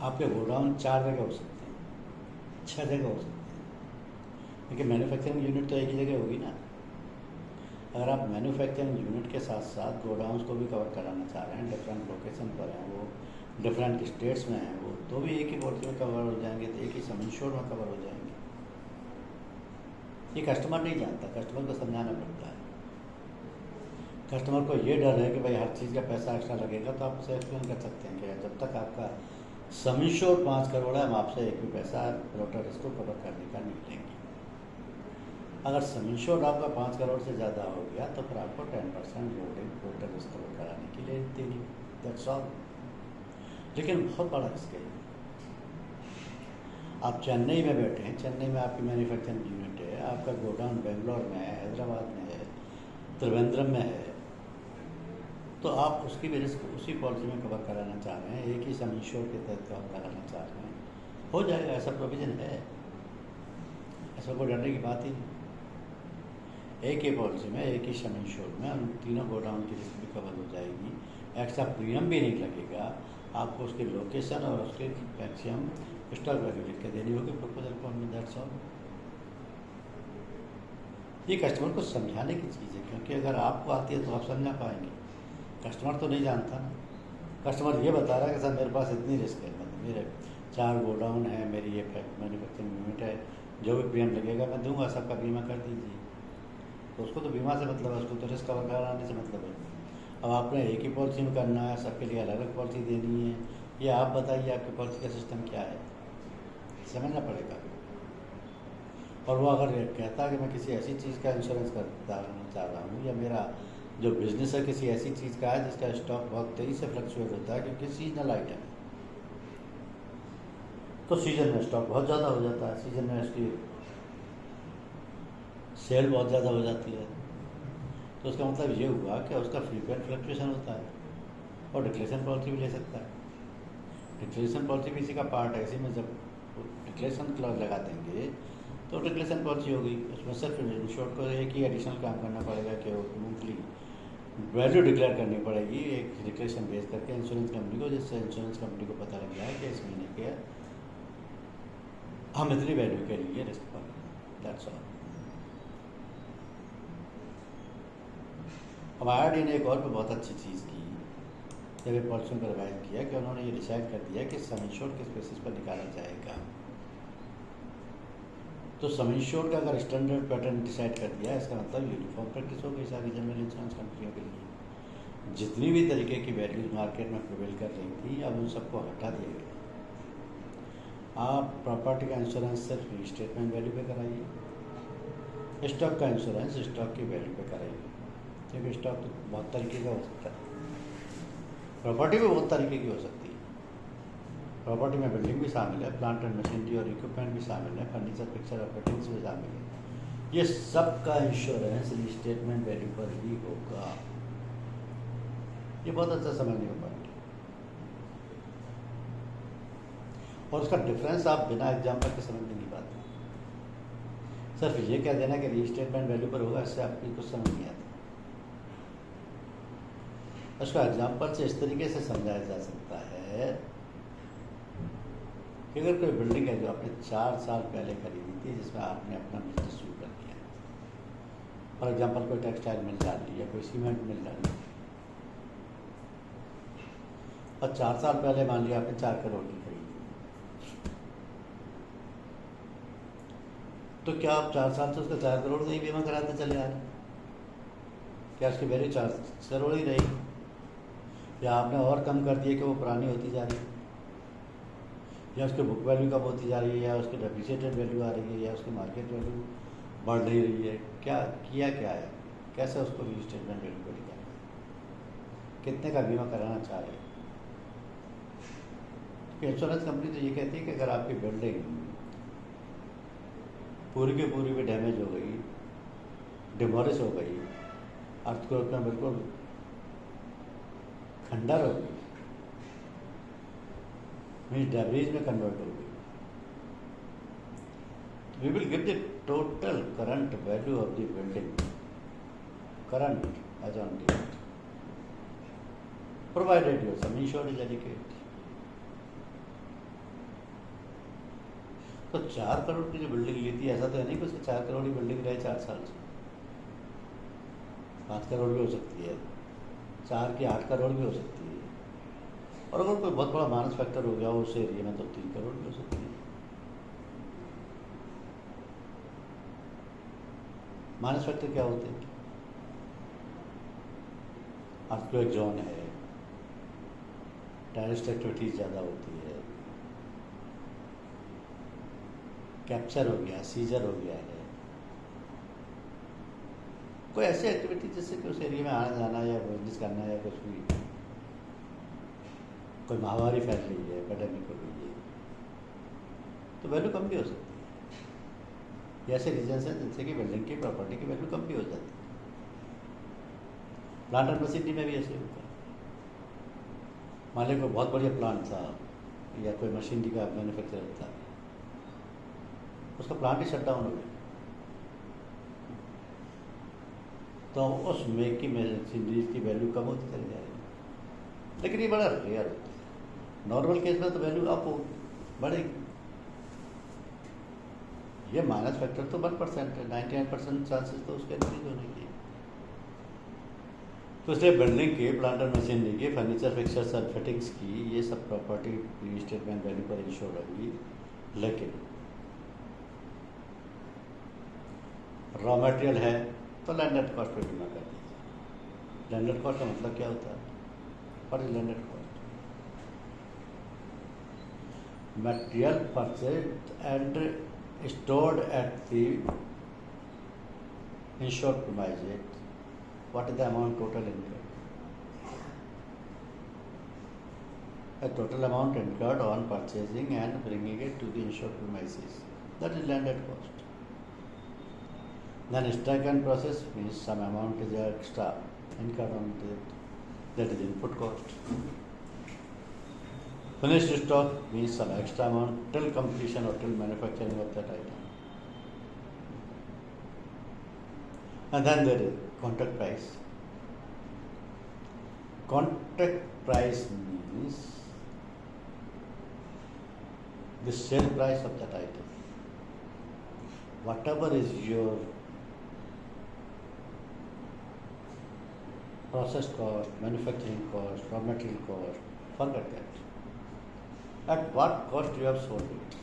आपके गोडाउन 4 जगह हो सकते हैं, 6 जगह हो सकते हैं, लेकिन मैन्युफैक्चरिंग यूनिट तो एक ही जगह होगी ना। अगर आप मैन्युफैक्चरिंग यूनिट के साथ साथ गोडाउंस को भी कवर कराना चाह रहे हैं, डिफरेंट लोकेशन पर हैं वो, डिफरेंट स्टेट्स में हैं वो, तो भी एक ही पॉलिसी में कवर हो जाएंगे, तो एक ही सम इंश्योर्ड में कवर हो जाएंगे। ये कस्टमर नहीं जानता, कस्टमर को समझाना पड़ता है। कस्टमर को ये डर है कि भाई हर चीज़ का पैसा एक्स्ट्रा लगेगा, तो आप उसे एक्सप्लेन कर सकते हैं कि जब तक आपका सम इंश्योर्ड 5 करोड़ है, हम आपसे एक भी पैसा फ्लोटर रिस्क को कवर करने का नहीं लेंगे। अगर सम इंश्योर्ड आपका 5 करोड़ से ज़्यादा हो गया तो फिर आपको 10% लोडिंग फ्लोटर रिस्क कवर कराने के लिए देनी, दैट्स ऑल। लेकिन बहुत बड़ा रिस्क है। आप चेन्नई में बैठे हैं, चेन्नई में आपकी मैन्युफैक्चरिंग यूनिट है, आपका गोडाउन बेंगलोर में है, हैदराबाद में है, त्रिवेंद्रम में है, तो आप उसकी भी रिस्क उसी पॉलिसी में कवर कराना चाह रहे हैं, एक ही सम इंश्योर्ड के तहत कवर कराना चाह रहे हैं, हो जाएगा। ऐसा प्रोविज़न है, ऐसा कोई डरने की बात ही नहीं। एक ही पॉलिसी में एक ही सम इंश्योर्ड में उन तीनों गोडाउन की रिस्क भी कवर हो जाएगी, एक्स्ट्रा प्रीमियम भी नहीं लगेगा। आपको उसकी लोकेशन और उसके मैक्सिमम स्टॉक वैल्यू लिख के देनी होगी प्रपोजल फॉर्म में, दैट्स ऑल। ये कस्टमर को समझाने की चीज़ है, क्योंकि अगर आपको आती है तो आप समझा पाएंगे। कस्टमर तो नहीं जानता ना। कस्टमर ये बता रहा है कि सर मेरे पास इतनी रिस्क है, मतलब मेरे 4 गोडाउन है, मेरी ये मैन्युफैक्चरिंग यूनिट है, जो भी प्रीमियम लगेगा मैं दूंगा, सबका बीमा कर दीजिए। तो उसको तो बीमा से मतलब है, उसको तो रिस्क कवर कराने से मतलब है। अब आपने एक ही पॉलिसी में करना है, सबके लिए अलग अलग पॉलिसी देनी है, ये आप बताइए आपकी पॉलिसी का सिस्टम क्या है, समझना पड़ेगा। और वो अगर कहता कि मैं किसी ऐसी चीज़ का इंश्योरेंस करना चाह रहा हूँ, या मेरा जो बिज़नेस है किसी ऐसी चीज़ का है जिसका स्टॉक बहुत तेज़ी से फ्लक्चुएट होता है क्योंकि सीजनल आइटम है, तो सीजन में स्टॉक बहुत ज़्यादा हो जाता है, सीजन में उसकी सेल बहुत ज़्यादा हो जाती है, तो उसका मतलब ये हुआ कि उसका फ्रीक्वेंट फ्लक्चुएशन होता है, और डिक्लेरेशन पॉलिसी भी ले सकता है। डिक्लेरेशन पॉलिसी भी इसी का पार्ट है। इसी में जब डिक्लेरेशन क्लॉज लगा देंगे तो डिक्लेरेशन पॉलिसी होगी, उसमें सिर्फ इंश्योर्ड को एक ही एडिशनल काम करना पड़ेगा कि वो मंथली वैल्यू डिक्लेयर करनी पड़ेगी एक डिक्लेरेशन बेस करके इंश्योरेंस कंपनी को, जिससे इंश्योरेंस कंपनी को पता लग जाए कि इस महीने के हम इतनी वैल्यू के लिए रिस्क पर, दैट्स ऑल। अब IRDAI ने एक और भी बहुत अच्छी चीज़ की जब ये पॉलिसी को रिवाइज किया कि उन्होंने ये डिसाइड कर दिया कि सम इंश्योर्ड किस बेसिस पर निकाला जाएगा। तो सम इंश्योर्ड का अगर स्टैंडर्ड पैटर्न डिसाइड कर दिया, इसका मतलब यूनिफॉर्म प्रैक्टिस हो गई सारी जनरल इंश्योरेंस कंपनियों के लिए। जितनी भी तरीके की वैल्यूज मार्केट में प्रिवेल कर रही थी, अब उन सबको हटा दिया गया। आप प्रॉपर्टी का इंश्योरेंस सिर्फ स्टेटमेंट वैल्यू पे कराइए, स्टॉक का इंश्योरेंस स्टॉक की वैल्यू पे कराइए, क्योंकि स्टॉक तो बहुत तरीके का हो सकता है, प्रॉपर्टी भी बहुत तरीके की हो सकती है। प्रॉपर्टी में बिल्डिंग भी शामिल है, प्लांट एंड मशीनरी और इक्विपमेंट भी शामिल है, फर्नीचर, पिक्चर और फिटिंग्स भी शामिल है। ये सब का इंश्योरेंस स्टेटमेंट वैल्यू पर ही होगा। ये बहुत अच्छा समझने का पॉइंट है, और उसका डिफरेंस आप बिना एग्जाम्पल के समझ नहीं पाते। सिर्फ ये कह देना कि रीस्टेटमेंट वैल्यू पर होगा, इससे आपकी कुछ समझ नहीं आता। उसका एग्जाम्पल से इस तरीके से समझाया जा सकता है कि अगर कोई बिल्डिंग है जो आपने 4 साल पहले खरीदी थी, जिसमें आपने अपना बिजनेस शुरू कर दिया, फॉर एग्जाम्पल कोई टेक्सटाइल मिल डाल ली या कोई सीमेंट मिल डाल ली, और 4 साल पहले मान लिया आपने 4 करोड़ की खरीदी, तो क्या आप 4 साल से उसका 4 करोड़ का ही बीमा कराते चले आ रहे हैं? क्या उसकी वैल्यू 4 करोड़ ही रहेगी, या आपने और कम कर दिया कि वो पुरानी होती जा रही है, या उसकी बुक वैल्यू कम होती जा रही है, या उसकी डेप्रिसिएटेड वैल्यू आ रही है, या उसकी मार्केट वैल्यू बढ़ नहीं रही है? क्या किया क्या है, कैसे उसको रीस्टेटमेंट वैल्यू को निकालना है, कितने का बीमा कराना चाह रहे हैं? इंश्योरेंस कंपनी तो ये कहती है कि अगर आपकी बिल्डिंग पूरी की पूरी भी डैमेज हो गई, डिमोलिश हो गई, अर्थक्वेक में बिल्कुल खंडर हो गई, मीन्स डेब्रिज में कन्वर्ट हो गई, we will give the total current value of the building, current as on date, provided your sum insured is adequate. तो 4 करोड़ की जो बिल्डिंग ली थी, ऐसा तो है नहीं कि उसकी 4 करोड़ की बिल्डिंग रहे 4 साल से, 5 करोड़ भी हो सकती है, 4 की 8 करोड़ भी हो सकती है, और अगर कोई बहुत बड़ा माइनस फैक्टर हो गया उस एरिया में तो 3 करोड़ भी हो सकती है। माइनस फैक्टर क्या होते हैं? अर्थक्वेक जोन है, टेररिस्ट एक्टिविटीज ज़्यादा होती है, कैप्चर हो गया, सीजर हो गया है, कोई ऐसी एक्टिविटी जिससे कि उस एरिया में आना जाना या बिजनेस करना या कुछ भी, कोई महामारी फैल रही है, एपिडेमिक हो गई है, तो वैल्यू कम भी हो सकती है। ऐसे रीजन्स हैं जिनसे कि बिल्डिंग की प्रॉपर्टी की वैल्यू कम भी हो जाती है। प्लांट एंड मशीनरी में भी ऐसे होता है। मान लीजिए कोई बहुत बढ़िया प्लांट था या कोई मशीनरी का मैन्युफैक्चरर था, उसका प्लांट ही शट डाउन हो गया, तो उस मेक की मशीनरीज की वैल्यू कम होती चली जाएगी। लेकिन ये बड़ा रेयर होता है। नॉर्मल केस में तो वैल्यू अप बढ़ेगी। ये माइनस फैक्टर तो 1% है, 99% चांसेस तो उसके इंक्रीज होने की। तो इसलिए बिल्डिंग की, प्लांट एंड मशीनरी की, फर्नीचर, फिक्चर्स और फिटिंग्स की ये सब प्रॉपर्टी रीस्टेटमेंट वैल्यू पर इंश्योर होगी। लेकिन रॉ मटेरियल है तो लैंडर्ड कॉस्ट पर बीमा कर दीजिए। लैंडर्ड कॉस्ट का मतलब क्या होता है? What is landed cost? Material purchase and stored at the insured premises, what is the amount total incurred? A total amount incurred on purchasing and bringing it to the insured premises. That is landed cost. Then stock and process means some amount is extra incurred on it. That is input cost. Finished stock means some extra amount till completion or till manufacturing of that item. And then there is contract price. Contract price means the sale price of that item. Whatever is your process cost, manufacturing cost, raw material cost, forget that. At what cost you have sold it.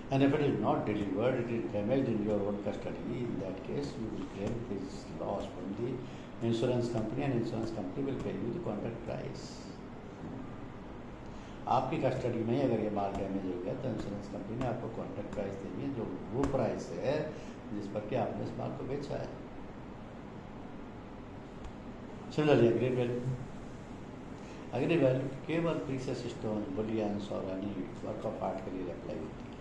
And if it is not delivered, it is damaged in your own custody, in that case you will claim this loss from the insurance company and insurance company will pay you the contract price. आपकी custody में अगर ये माल damage हो गया तो insurance company ने आपको contract price देनी है, जो वो प्राइस है जिस पर कि आपने इस माल को बेचा है. सिमिलरली अग्री वैल्यू केवल प्रीशियस स्टोन, बुलियंस और अन्य वर्क ऑफ आर्ट के लिए अप्लाई होती है.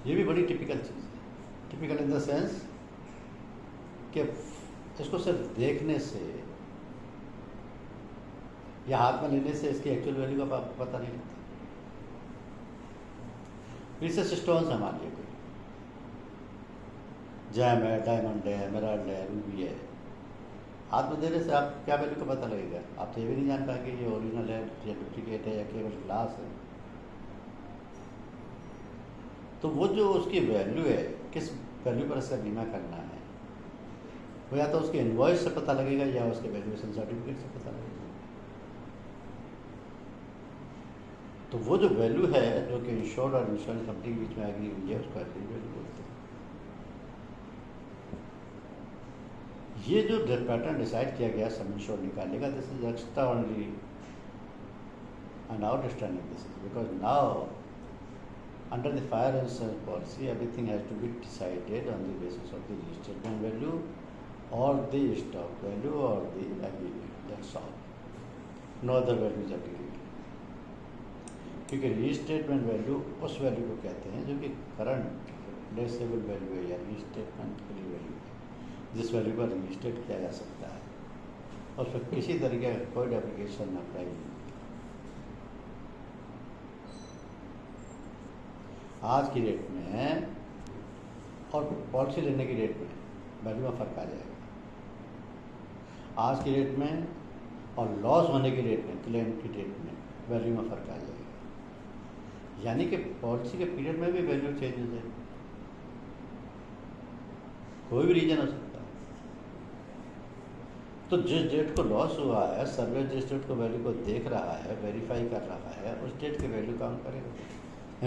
ये भी बड़ी टिपिकल चीज़ है. टिपिकल इन द सेंस कि इसको सिर्फ देखने से या हाथ में लेने से इसकी एक्चुअल वैल्यू का पता नहीं लगता. प्रीशियस स्टोन्स है, मान लीजिए कोई जैम है, डायमंड है, एमराल्ड है, रूबी है, हाथ में देने से आप क्या वैल्यू का पता लगेगा? आप तो ये भी नहीं जान पाएंगे ये ओरिजिनल है या डुप्लीकेट है या केवल ग्लास है. तो वो जो उसकी वैल्यू है, किस वैल्यू पर इसका बीमा करना है, वो या तो उसके इनवॉइस से पता लगेगा या उसके वैल्यूएशन सर्टिफिकेट से पता लगेगा. तो वो जो वैल्यू है जो कि इंश्योर्ड और इंश्योरेंस कंपनी के बीच में एग्री हुई है, उसको एग्री वैल्यू बोलते हैं. ये जो पैटर्न डिसाइड किया गया सम इंश्योर्ड निकालने का, this is extra only and outstanding this is because now under the fire insurance policy everything has to be decided on the basis of the restatement value or the stock value or the agreement. That's all. No other value is applicable. क्योंकि restatement value उस value को कहते हैं जो कि current replaceable value है या restatement के लिए वैल्यू है, जिस वैल्यू पर रीस्टेट किया जा सकता है और उस पर किसी तरीके का कोई एप्लीकेशन अप्लाई नहीं. आज की डेट में और पॉलिसी लेने की डेट में वैल्यू में फ़र्क आ जाएगा. आज की डेट में और लॉस होने की डेट में, क्लेम की डेट में वैल्यू में फ़र्क आ जाएगा. यानी कि पॉलिसी के पीरियड में भी वैल्यू चेंज हो जाएगी. कोई भी रीजन हो सकता है. तो जिस डेट को लॉस हुआ है, सर्वे जिस डेट को वैल्यू को देख रहा है, वेरीफाई कर रहा है, उस डेट की वैल्यू काउंट करेगा.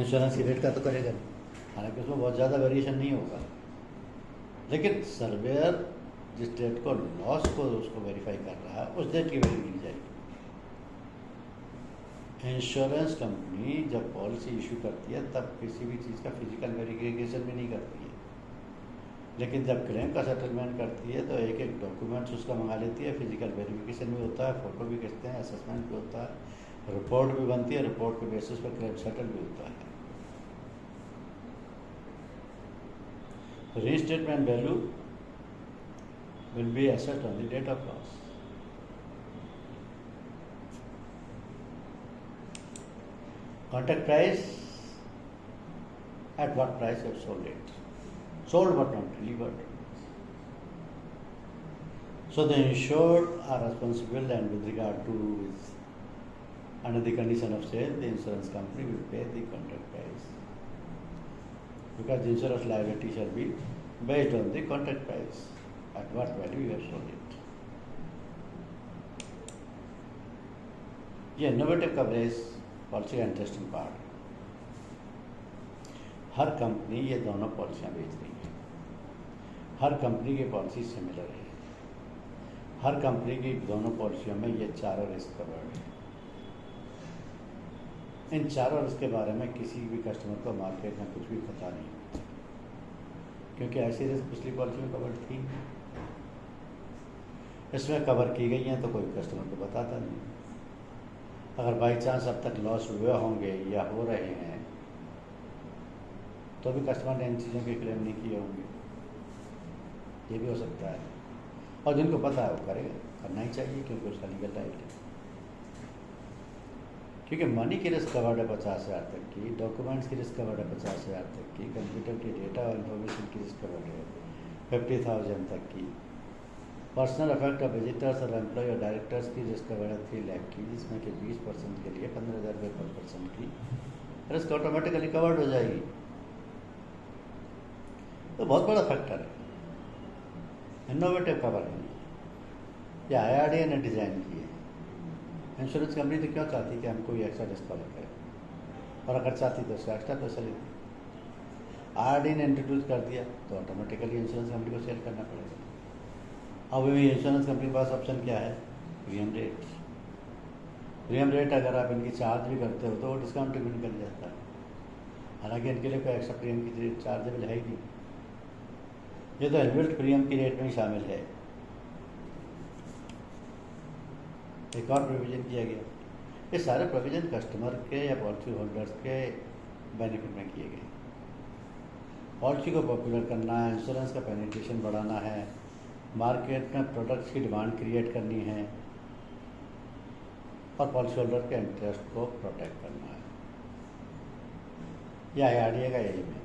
इंश्योरेंस की रेट का तो करेगा नहीं, हालांकि उसमें बहुत ज़्यादा वेरिएशन नहीं होगा, लेकिन सर्वेयर जिस डेट को लॉस को उसको वेरीफाई कर रहा है उस डेट की वैल्यू मिल जाएगी. इंश्योरेंस कंपनी जब पॉलिसी इशू करती है तब किसी भी चीज़ का फिजिकल वेरिफिकेशन भी नहीं करती है, लेकिन जब क्लेम का सेटलमेंट करती है तो एक एक डॉक्यूमेंट्स उसका मंगा लेती है. फिजिकल वेरिफिकेशन भी होता है, फ़ोटो भी खींचते हैं, असेसमेंट भी होता है, रिपोर्ट भी बनती है, रिपोर्ट के बेसिस पर क्लेम सेटल भी होता है. Restatement value will be assessed on the date of loss. Contract price at what price you have sold it, sold but not delivered. So the insured are responsible, and with regard to under the condition of sale, the insurance company will pay the contract price, because the insurance liability shall be based on the contract price at what value you have sold it. ये innovative coverage policy का interesting part. हर company ये दोनों पॉलिसियाँ बेच रही है. हर company की policy similar है. हर company की दोनों पॉलिसियों में ये चारों रिस्क कवर्ड है. इन चारों रिस्क के बारे में किसी भी कस्टमर को मार्केट में कुछ भी पता नहीं, क्योंकि ऐसी रिस्क पिछली पॉलिसी में कवर थी, इसमें कवर की गई हैं तो कोई कस्टमर को बताता नहीं। अगर बाई चांस अब तक लॉस हुए होंगे या हो रहे हैं तो भी कस्टमर ने इन चीज़ों के क्लेम नहीं किए होंगे, ये भी हो सकता है। और जिनको पता है वो करेगा, करना ही चाहिए, क्योंकि उसका लीगल राइट है। क्योंकि मनी की रिस्क कवर्ड है 50,000 तक की, डॉक्यूमेंट्स की रिस्क कवर्ड है 50,000 तक की, कंप्यूटर की डेटा और इन्फॉर्मेशन की रिस्क कवर्ड है 50,000 तक की, पर्सनल अफेक्ट ऑफ विजिटर्स और एम्प्लॉय और डायरेक्टर्स की रिस्क कवर्ड है 3 लाख की, जिसमें कि 20% के लिए 15,000 रुपये पर पर्सन की रिस्क ऑटोमेटिकली कवर्ड हो जाएगी। तो बहुत बड़ा फैक्टर है, इनोवेटिव कवर है, या IRDA ने डिज़ाइन की है। इंश्योरेंस कंपनी तो क्यों चाहती कि हम कोई एक्स्ट्रा रिस्क कवर करें, और अगर चाहती तो उसका एक्स्ट्रा पैसा लेती। IRDA ने इंट्रोड्यूस कर दिया तो ऑटोमेटिकली इंश्योरेंस कंपनी को सेल करना पड़ेगा। अब भी इंश्योरेंस कंपनी के पास ऑप्शन क्या है? Premium rate. प्रीमियम रेट अगर आप इनकी चार्ज भी करते हो तो वो डिस्काउंट भी निकल जाता है, हालांकि इनके लिए कोई एक्स्ट्रा प्रीमियम की रेट चार्जेबल है ही नहीं, ये तो इनबिल्ट प्रीमियम की रेट में ही शामिल है। एक और प्रोविज़न किया गया, ये सारे प्रोविज़न कस्टमर के या पॉलिसी होल्डर्स के बेनिफिट में किए गए। पॉलिसी को पॉपुलर करना है, इंश्योरेंस का पेनिट्रेशन बढ़ाना है, मार्केट में प्रोडक्ट्स की डिमांड क्रिएट करनी है, और पॉलिसी होल्डर के इंटरेस्ट को प्रोटेक्ट करना है। यह IRDA का एम है।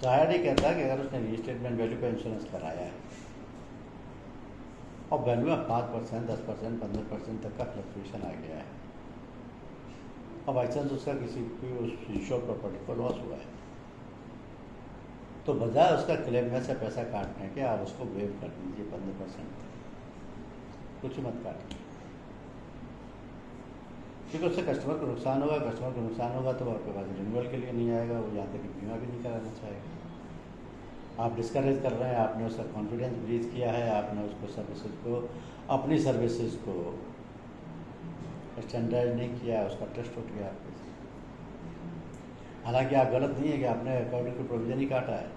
तो IRDA कहता है कि अगर उसने रीस्टेटमेंट वैल्यू पे इंश्योरेंस कराया है और वैल्यू में 5%, 10%, 15% तक का फ्लक्चुएशन आ गया है, और बाई चांस उसका किसी भी उस इंश्योर प्रॉपर्टी को लॉस हुआ है, तो बजाय उसका क्लेम में से पैसा काटने के आप उसको वेव कर दीजिए 15%, कुछ मत काटिए, क्योंकि उससे कस्टमर को नुकसान होगा। कस्टमर को नुकसान होगा तो वो आपके पास रिन्यूअल के लिए नहीं आएगा, वो यहाँ तक कि बीमा भी नहीं कराना चाहेगा। आप डिस्करेज कर रहे हैं, आपने उसका कॉन्फिडेंस ब्रीच किया है, आपने उसको सर्विसेज को, अपनी सर्विसेज को स्टैंडर्डाइज नहीं किया, उसका ट्रस्ट उठ गया आपके से। हालांकि आप गलत नहीं है कि आपने अकॉर्डिंग टू प्रोविजन ही काटा है,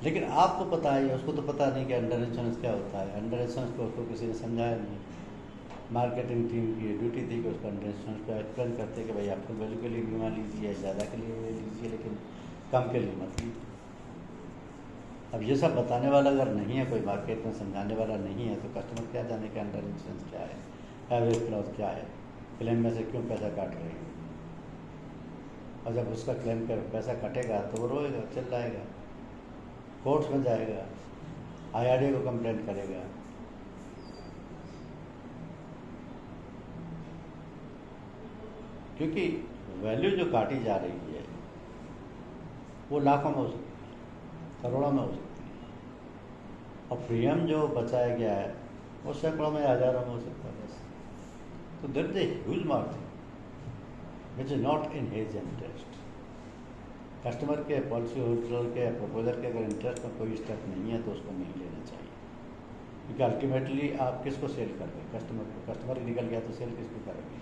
लेकिन आपको पता है, उसको तो पता नहीं कि अंडर इंश्योरेंस क्या होता है। अंडर इंश्योरेंस को उसको किसी ने समझाया नहीं। मार्केटिंग टीम की ड्यूटी थी कि उसका अंडर इंश्योरेंस को एक्सप्लेन करते कि भाई आप फुल वैल्यू के लिए बीमा लीजिए, ज़्यादा के लिए लीजिए, लेकिन कम के लिए मत लीजिए। अब ये सब बताने वाला अगर नहीं है, कोई मार्केट में समझाने वाला नहीं है, तो कस्टमर क्या जाने कि अंडर इंश्योरेंस क्या है, एवरेज क्लॉज क्या है, क्लेम में से क्यों पैसा काट रहे हैं। और जब उसका क्लेम कर पैसा कटेगा तो वो रोएगा, चिल्लाएगा, कोर्ट्स में जाएगा, IRDA को कंप्लेंट करेगा। क्योंकि वैल्यू जो काटी जा रही है वो लाखों में हो सकती है, करोड़ों में हो सकती है, और प्रीमियम जो बचाया गया है वो सैकड़ों में, हज़ारों में हो सकता है बस। तो there is a huge margin which is not in his interest. Customer के, पॉलिसी होल्डर के, प्रपोजर के अगर इंटरेस्ट में कोई स्टेप नहीं है तो उसको नहीं लेना चाहिए, क्योंकि अल्टीमेटली आप किसको सेल कर रहे हैं? कस्टमर को। कस्टमर निकल गया तो सेल किसको करेंगे?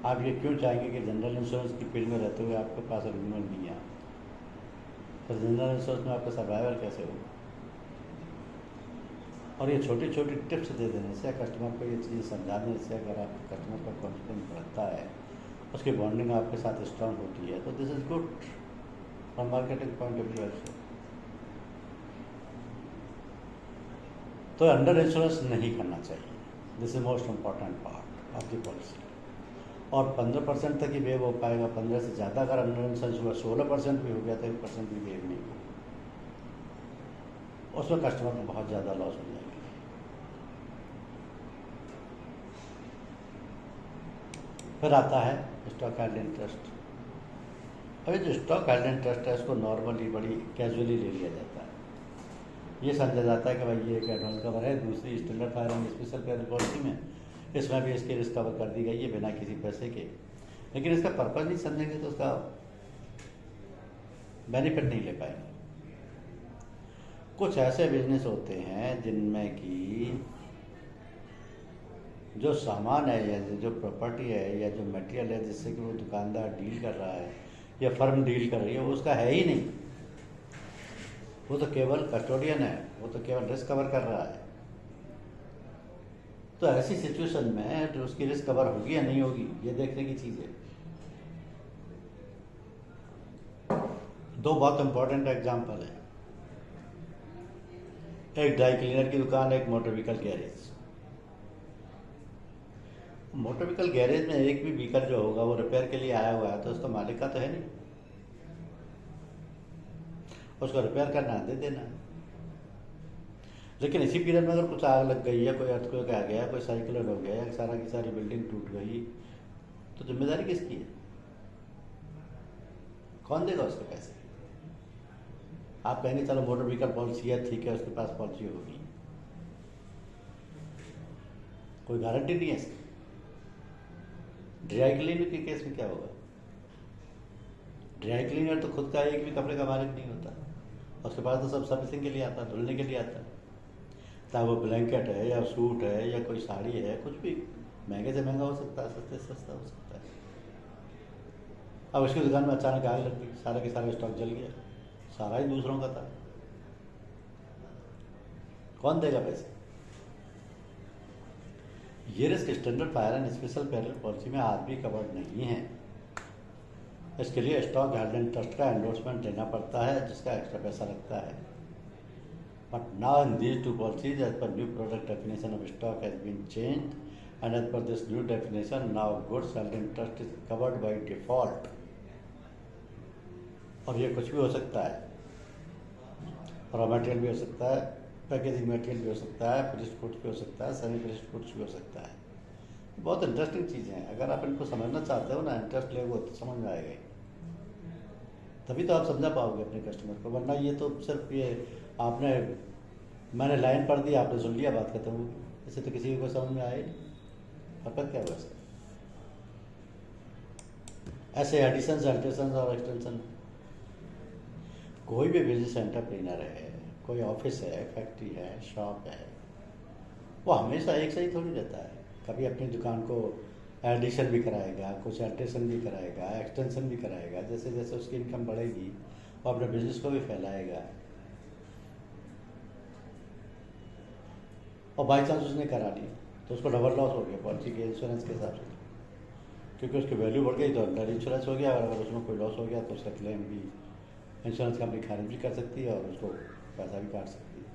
आप ये क्यों चाहेंगे कि जनरल इंश्योरेंस की फील्ड में रहते हुए आपके पास रिन्यूअल नहीं है? तो जनरल इंश्योरेंस में आपका सर्वाइवल कैसे होगा? और ये छोटी छोटी टिप्स दे देने से, कस्टमर को ये चीज़ें समझाने से, अगर आपके कस्टमर का कॉन्फिडेंस बढ़ता है, उसकी बॉन्डिंग आपके साथ स्ट्रांग होती है, तो this is good from marketing point of view also. तो अंडर इंश्योरेंस नहीं करना चाहिए, this is most important part of the policy. और 15% तक ही वेव हो पाएगा, 15 से ज़्यादा अगर अंडर इंश्योरेंस हुआ, 16% भी हो गया तो 1% भी वेव नहीं होगा, उसमें कस्टमर को बहुत ज़्यादा लॉस हो जाएगी। फिर आता है स्टॉक हेल्ड इंटरेस्ट। अभी जो स्टॉक हेल्ड इंटरेस्ट है इसको नॉर्मली बड़ी कैजुअली ले लिया जाता है। ये समझा जाता है कि भाई ये एक एडवांस कवर है, दूसरी standard fire and special period policy में इसमें भी इसकी रिस्क कवर कर दी गई है बिना किसी पैसे के, लेकिन इसका पर्पज़ नहीं समझेंगे तो उसका बेनिफिट नहीं ले पाएंगे। कुछ ऐसे बिजनेस होते हैं जिनमें कि जो सामान है या जो प्रॉपर्टी है या जो मटेरियल है जिससे कि वो दुकानदार डील कर रहा है या फर्म डील कर रही है वो उसका है ही नहीं। वो तो केवल कस्टोडियन है, वो तो केवल रिस्क कवर कर रहा है। तो ऐसी सिचुएशन में जो उसकी रिस्क कवर होगी या नहीं होगी ये देखने की चीज़ है। दो बहुत इंपॉर्टेंट एग्जांपल है, एक ड्राई क्लीनर की दुकान, एक motor vehicle garage. Motor vehicle garage में एक भी व्हीकल जो होगा वो रिपेयर के लिए आया हुआ है तो उसका मालिक का तो है नहीं, उसको रिपेयर करना है, दे देना है। लेकिन इसी पीरियड में अगर कुछ आग लग गई या कोई अर्थक्वेक आ गया, कोई साइक्लोन हो गया या सारा की सारी बिल्डिंग टूट गई तो जिम्मेदारी किसकी है? कौन देगा उसके पैसे? आप कहेंगे चलो मोटर व्हीकल पॉलिसी है, ठीक है, उसके पास पॉलिसी होगी, कोई गारंटी नहीं है इसकी। ड्राई क्लीनर के केस में क्या होगा? ड्राई क्लीनर तो खुद का एक भी कपड़े का मालिक नहीं होता, उसके पास तो सब सर्विसिंग के लिए आता है, धुलने के लिए आता है। चाहे वो ब्लैंकेट है या सूट है या कोई साड़ी है, कुछ भी महंगे से महंगा हो सकता है, सस्ते से सस्ता हो सकता है। अब उसकी दुकान में अचानक आग लग गई, सारा के सारा स्टॉक जल गया, सारा ही दूसरों का था, कौन देगा पैसे? ये risk standard fire and special peril policy में आज भी कवर्ड नहीं है। इसके लिए स्टॉक गार्डन ट्रस्ट का एंडोर्समेंट लेना पड़ता है जिसका एक्स्ट्रा पैसा लगता है। But now in these two policies as per new product definition of stock has been changed and as per this new definition now goods held in trust is covered by default. और ये कुछ भी हो सकता है, raw material भी हो सकता है, पैकेजिंग मटेरियल भी हो सकता है, फिनिश्ड गुड्स भी हो सकता है, सेमी फिनिश्ड गुड्स भी हो सकता है। बहुत इंटरेस्टिंग चीज़ें हैं, अगर आप इनको समझना चाहते हो ना, इंटरेस्ट ले वो तो समझ में आएगा ही, तभी तो आप समझा पाओगे अपने कस्टमर को। वरना ये तो सिर्फ ये मैंने लाइन पढ़ दी, आपने सुन लिया, बात खत्म होगी, इससे तो किसी को समझ में आए ही नहीं। फर्क क्या हुआ इसका? ऐसे एडिशन, अल्ट्रेशन और एक्सटेंशन, कोई भी बिजनेस एंटरप्रेन्योर है, कोई ऑफिस है, फैक्ट्री है, शॉप है, वो हमेशा एक सही थोड़ी रहता है। कभी अपनी दुकान को एडिशन भी कराएगा, कुछ अल्ट्रेशन भी कराएगा, एक्सटेंशन भी कराएगा, जैसे जैसे उसकी इनकम बढ़ेगी वो अपने बिजनेस को भी फैलाएगा। और बाई चांस उसने करा ली तो उसको डबल लॉस हो गया पॉलिसी के इंश्योरेंस के हिसाब से, क्योंकि उसकी वैल्यू बढ़ गई तो अंडर इंश्योरेंस हो गया, और अगर उसमें कोई लॉस हो गया तो उसका क्लेम भी इंश्योरेंस कंपनी खारिज भी कर सकती है और उसको पैसा भी काट सकती है।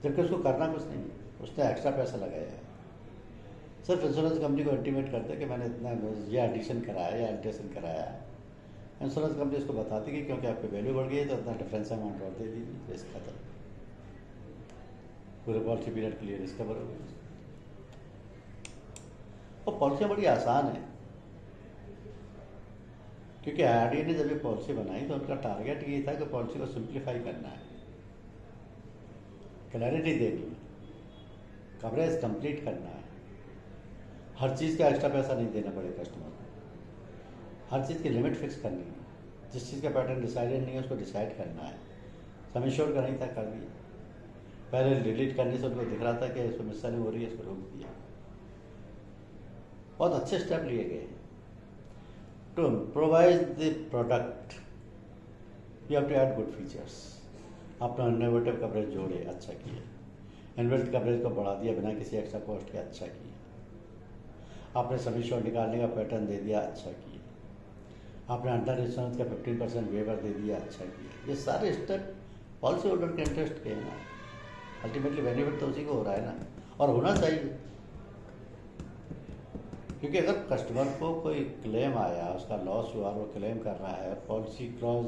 जबकि उसको करना कुछ नहीं, उसने एक्स्ट्रा पैसा लगाया है। सिर्फ इंश्योरेंस कंपनी को इंटीमेट करते हैं कि मैंने इतना ये एडिशन कराया या एल्ट्रेशन कराया, इंश्योरेंस कंपनी उसको बताती कि क्योंकि आपकी वैल्यू बढ़ गई है तो इतना डिफरेंस अमाउंट और दे दीजिए, रिस्क खत्म, पूरे पॉलिसी पीरियड के लिए रिस्क कवर हो गई। और पॉलिसी बड़ी आसान है, क्योंकि आरडीए ने जब ये पॉलिसी बनाई तो उनका टारगेट ये था कि पॉलिसी को सिंप्लीफाई करना है, क्लैरिटी देनी है, कवरेज कंप्लीट करना है, हर चीज़ का एक्स्ट्रा पैसा नहीं देना पड़े कस्टमर को, हर चीज़ की लिमिट फिक्स करनी है, जिस चीज़ का पैटर्न डिसाइडेड नहीं है उसको डिसाइड करना है। सम इंश्योर का नहीं था, कर दिया। पहले डिलीट करने से उनको दिख रहा था कि इसमें मिससेलिंग हो रही है, इसको रोक दिया। बहुत अच्छे स्टेप लिए गए। To improvise the product you have to add good features. अपना इनोवेटिव कवरेज जोड़े, अच्छा किया। इनबिल्ट कवरेज को बढ़ा दिया बिना किसी एक्स्ट्रा कॉस्ट के, अच्छा किया। आपने सभी शॉट निकालने का पैटर्न दे दिया, अच्छा किया। आपने अंडर इंश्योरेंस का 15% वेवर दे दिया, अच्छा किया। ये सारे स्टेप पॉलिसी होल्डर के इंटरेस्ट के हैं ना, अल्टीमेटली बेनिफिट तो उसी को हो रहा है ना, और होना चाहिए। क्योंकि अगर कस्टमर को कोई क्लेम आया, उसका लॉस हुआ, वो क्लेम कर रहा है, पॉलिसी क्लॉज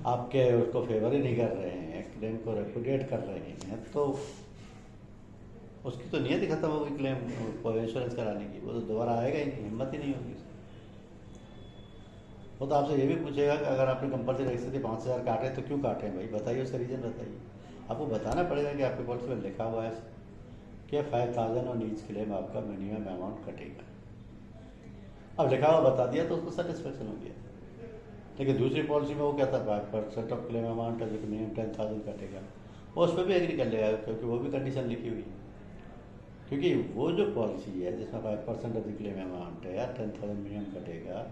आपके उसको फेवर ही नहीं कर रहे हैं, क्लेम को रेपुडिएट कर रहे हैं, तो उसकी तो नियत ही खत्म हो गई क्लेम इंश्योरेंस कराने की। वो तो दोबारा आएगा ही नहीं, हिम्मत ही नहीं होगी। वो तो आपसे ये भी पूछेगा कि अगर आपने कंपल्सरी एक्सेस के 5,000 काटे तो क्यों काटे हैं भाई, बताइए, उसका रीज़न बताइए। आपको बताना पड़ेगा कि आपके पॉलिसी में लिखा हुआ है कि 5,000 और नीच क्लेम आपका मिनिमम अमाउंट कटेगा। अब लिखा हुआ बता दिया तो उसको सेटिस्फेक्शन हो गया। लेकिन दूसरी पॉलिसी में वो क्या था, 5% ऑफ क्लेम अमाउंट है, जो कि मिनिमम 10,000 कटेगा, वो उस पर भी एग्री कर लेगा, क्योंकि वो भी कंडीशन लिखी हुई है। क्योंकि वो जो पॉलिसी है जिसमें 5% ऑफ द क्लेम अमाउंट है या 10,000 मिनिमम कटेगा,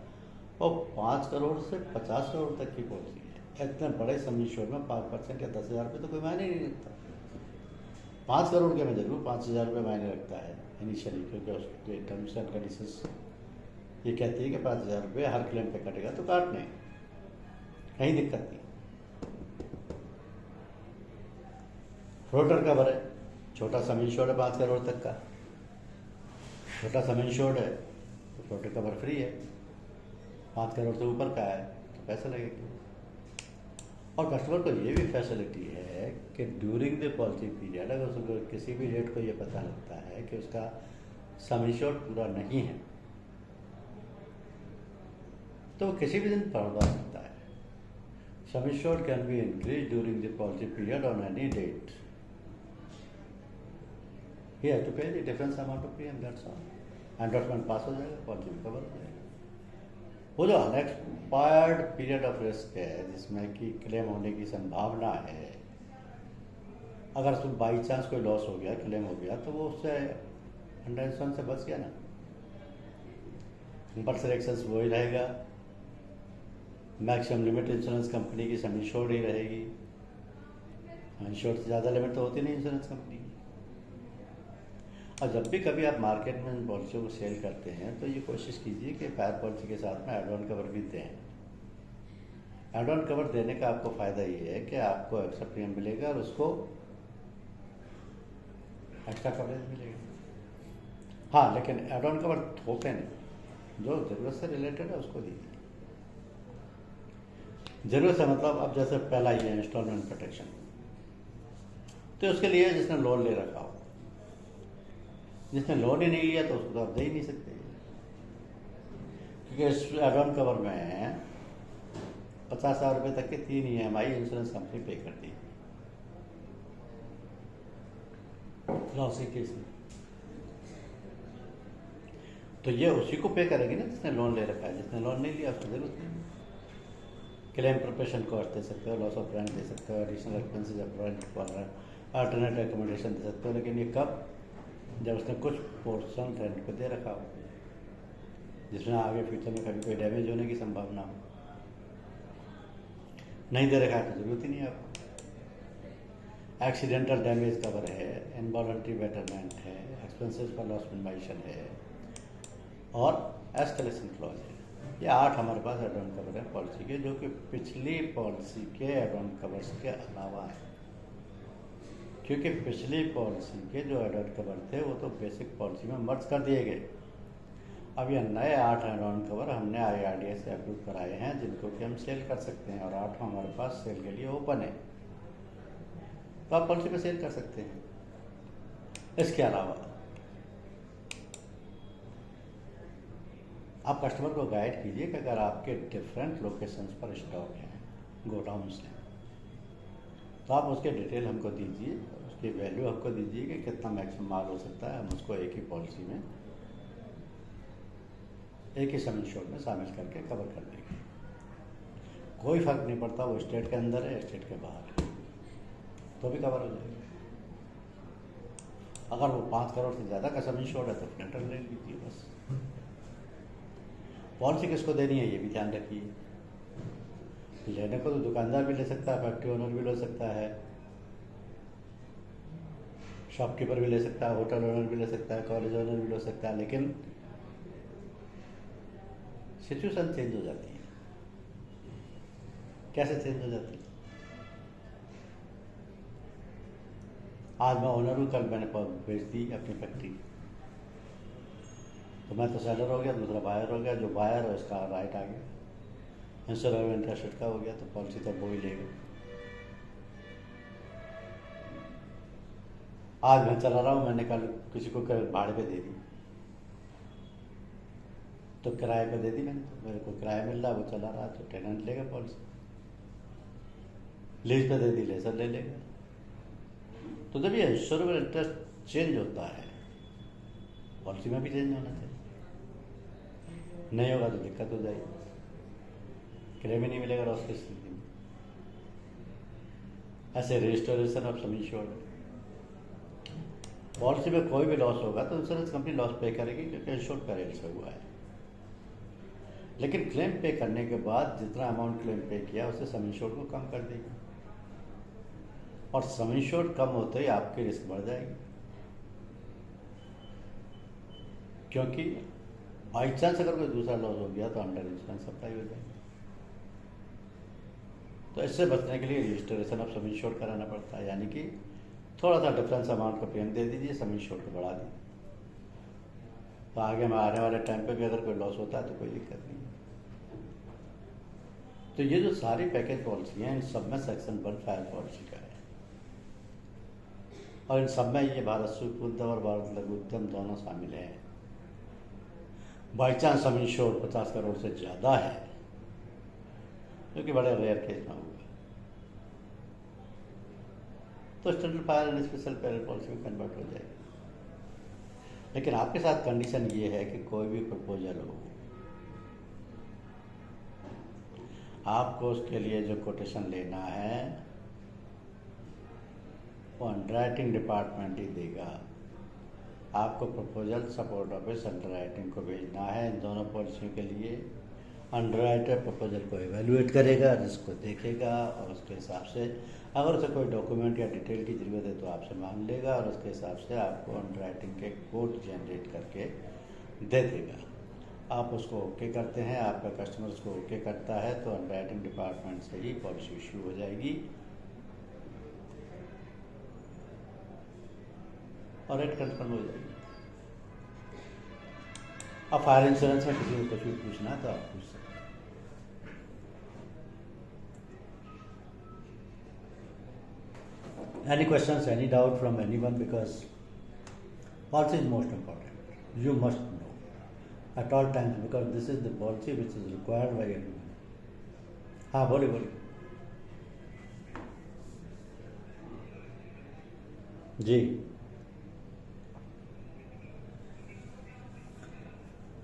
वो 5 करोड़ से 50 करोड़ तक की पॉलिसी है। इतने बड़े सम इंश्योर्ड में 5% या 10,000 रुपये तो कोई मायने नहीं रखता। 5 करोड़ के में जरूर 5,000 रुपये मायने रखता है इनिशियली, क्योंकि उसके टर्म्स एंड कंडीशंस ये कहती है कि 5,000 रुपये हर क्लेम पे कटेगा, तो काटने कहीं दिक्कत नहीं। फ्लोटर कवर है, छोटा सम इंश्योर्ड है 5 करोड़ तक का, छोटा सम इंश्योर्ड है तो फ्लोटर कवर फ्री है। 5 करोड़ से ऊपर का है तो पैसा लगेगा। और कस्टमर को ये भी फैसिलिटी है कि ड्यूरिंग द पॉलिसी पीरियड अगर उसको किसी भी रेट को ये पता लगता है कि उसका सम इंश्योर्ड पूरा नहीं है, तो वो किसी भी दिन बढ़वा सकता है। Sum insured can be increase during the policy period on any date. He has to pay the difference amount of premium, that's all. Endorsement pass हो जाएगा, पॉलिसी में कवर हो जाएगा। वो जो अनएक्सपायर्ड पीरियड ऑफ रिस्क है जिसमें कि क्लेम होने की संभावना है, अगर उसमें बाई चांस कोई लॉस हो गया, क्लेम हो गया, तो वो उससे अंडर इंश्योरेंस से बच गया ना। कंपल्सरी एक्सेस वही रहेगा, मैक्सिमम लिमिट इंश्योरेंस कंपनी की सम इंश्योर्ड ही रहेगी। इंश्योर्ड से ज़्यादा लिमिट तो होती नहीं इंश्योरेंस कंपनी की। और जब भी कभी आप मार्केट में इन पॉलिसियों को सेल करते हैं तो ये कोशिश कीजिए कि फायर पॉलिसी के साथ में एड ऑन कवर भी दें। एड ऑन कवर देने का आपको फ़ायदा ये है कि आपको एक्स्ट्रा प्रीमियम मिलेगा और उसको एक्स्ट्रा कवरेज मिलेगा। हाँ, लेकिन एड ऑन कवर थोपे नहीं, जो ज़रूरत से रिलेटेड है उसको दीजिए। ज़रूरत से मतलब अब जैसे पहला ही है इंस्टॉलमेंट प्रोटेक्शन, तो उसके लिए जिसने लोन ले रखा हो, जिसने लोन ही नहीं लिया तो उसको तो आप दे ही नहीं सकते, क्योंकि इस एड ऑन कवर में 50,000 रुपये तक के 3 EMI इंश्योरेंस कंपनी पे करती है लॉसी केस में। तो ये उसी को पे करेगी ना जिसने लोन ले रखा है। जिसने लोन नहीं लिया उसको जरूरत नहीं। क्लेम प्रिपरेशन कॉस्ट दे सकते हो, लॉस ऑफ रेंट दे सकते हो, additional expenses of rent, alternate accommodation दे सकते हो, लेकिन ये कब, जब उसने कुछ पोर्शन रेंट पे दे रखा हो जिसमें आगे फ्यूचर में कभी कोई डैमेज होने की संभावना हो। नहीं दे रखा है तो जरूरत ही नहीं है आपको। एक्सीडेंटल डैमेज कवर है, इनवॉलंटरी बेटरमेंट है, एक्सपेंसेस फॉर लॉस मिनिमाइजेशन है और एस्केलेशन क्लॉज है। ये 8 हमारे पास एड ऑन कवर है पॉलिसी के, जो कि पिछली पॉलिसी के एड ऑन कवर्स के अलावा है। क्योंकि पिछली पॉलिसी के जो एड ऑन कवर थे वो तो बेसिक पॉलिसी में मर्ज कर दिए गए। अब ये नए 8 एड ऑन कवर हमने IRDA से अप्रूव कराए हैं, जिनको कि हम सेल कर सकते हैं, और 8 हमारे पास सेल के लिए ओपन है, तो आप पॉलिसी में सेल कर सकते हैं। इसके अलावा आप कस्टमर को गाइड कीजिए कि अगर आपके डिफरेंट लोकेशंस पर स्टॉक हैं, गोडाउन्स हैं, तो आप उसके डिटेल हमको दीजिए, उसकी वैल्यू हमको दीजिए कि कितना मैक्सिमम माल हो सकता है। हम उसको एक ही पॉलिसी में, एक ही सम इंश्योर्ड में शामिल करके कवर कर देंगे। कोई फर्क नहीं पड़ता वो स्टेट के अंदर है स्टेट के बाहर है, तो भी कवर हो जाएगा। अगर वो 5 करोड़ से ज़्यादा का सम इंश्योर्ड है तो फ्रंट ले लीजिए बस। पॉलिसी किसको देनी है ये भी ध्यान रखिए। लेने को तो दुकानदार भी ले सकता है, फैक्ट्री ओनर भी ले सकता है, शॉपकीपर भी ले सकता है, होटल ओनर भी ले सकता है, कॉलेज ओनर भी ले सकता है, लेकिन सिचुएशन चेंज हो जाती है। कैसे चेंज हो जाती है? आज मैं ओनर हूँ, कल मैंने बेच दी अपनी फैक्ट्री, तो मैं तो सेलर हो गया, दूसरा बायर हो गया। जो बायर है उसका राइट आ गया, इंश्योर ऑफ इंटरेस्ट का हो गया, तो पॉलिसी तो वो ही लेगा। आज मैं चला रहा हूँ, मैंने कल किसी को भाड़े पे दे दी, तो किराए पे दे दी मैंने, तो मेरे को किराया मिल रहा है, वो चला रहा है, तो टेनेंट लेगा पॉलिसी। लीज पे दे दी, लेजर ले लेगा। तो जब ये इंश्योर ऑफ इंटरेस्ट चेंज होता है, पॉलिसी में भी चेंज होना चाहिए, नहीं होगा तो दिक्कत हो जाएगी। क्लेम ही नहीं मिलेगा लॉस की स्थिति में। ऐसे registration of some insured, policy में कोई भी लॉस होगा तो इंश्योरेंस कंपनी लॉस पे करेगी क्योंकि इंश्योर्ड पेरिल से हुआ है। लेकिन क्लेम पे करने के बाद जितना अमाउंट क्लेम पे किया उससे सम इंश्योर्ड को कम कर देगी, और सम इंश्योर्ड कम होते ही आपकी रिस्क बढ़ जाएगी, क्योंकि बाई चांस अगर कोई दूसरा लॉस हो गया तो अंडर इंश्योरेंस अप्लाई हो जाएगी। तो इससे बचने के लिए रजिस्ट्रेशन ऑफ सम इंश्योर्ड कराना पड़ता है, यानी कि थोड़ा सा डिफरेंस अमाउंट का प्रीमियम दे दीजिए, सम इंश्योर्ड को बढ़ा दीजिए, तो आगे में आने वाले टाइम पे भी अगर कोई लॉस होता है तो कोई दिक्कत नहीं है। तो ये जो सारी पैकेज पॉलिसी हैं इन सब में सेक्शन 1 फायर पॉलिसी का है, और इन सब में ये भारत सूक्ष्म उद्यम और भारत लघु उद्यम दोनों शामिल हैं। By chance some insured 50 crore से ज़्यादा है, जो कि बड़े रेयर केस में होगा, तो standard fire and special peril policy में कन्वर्ट हो जाएगी। लेकिन आपके साथ कंडीशन ये है कि कोई भी प्रपोजल हो, आपको उसके लिए जो कोटेशन लेना है वो अंडरराइटिंग डिपार्टमेंट ही देगा। आपको प्रपोजल सपोर्ट ऑफिस अंडरराइटिंग को भेजना है। इन दोनों पॉलिसियों के लिए अंडरराइटर प्रपोजल को एवेल्युएट करेगा, रिस्क को देखेगा, और उसके हिसाब से अगर उसे कोई डॉक्यूमेंट या डिटेल की ज़रूरत है तो आपसे मांग लेगा, और उसके हिसाब से आपको अंडरराइटिंग के कोड जनरेट करके दे देगा। आप उसको ओके करते हैं, आपका कस्टमर उसको ओके करता है, तो अंडरराइटिंग डिपार्टमेंट से ही पॉलिसी इश्यू हो जाएगी और रेट कंफर्म हो जाएगी। अब फायर इंश्योरेंस में किसी को कुछ भी पूछना है तो आप पूछ सकते हैं। Any questions, any doubt from anyone, because policy is most important. You must know at all times, because this is the policy which is required by everyone. हाँ बोलिए बोलिए। जी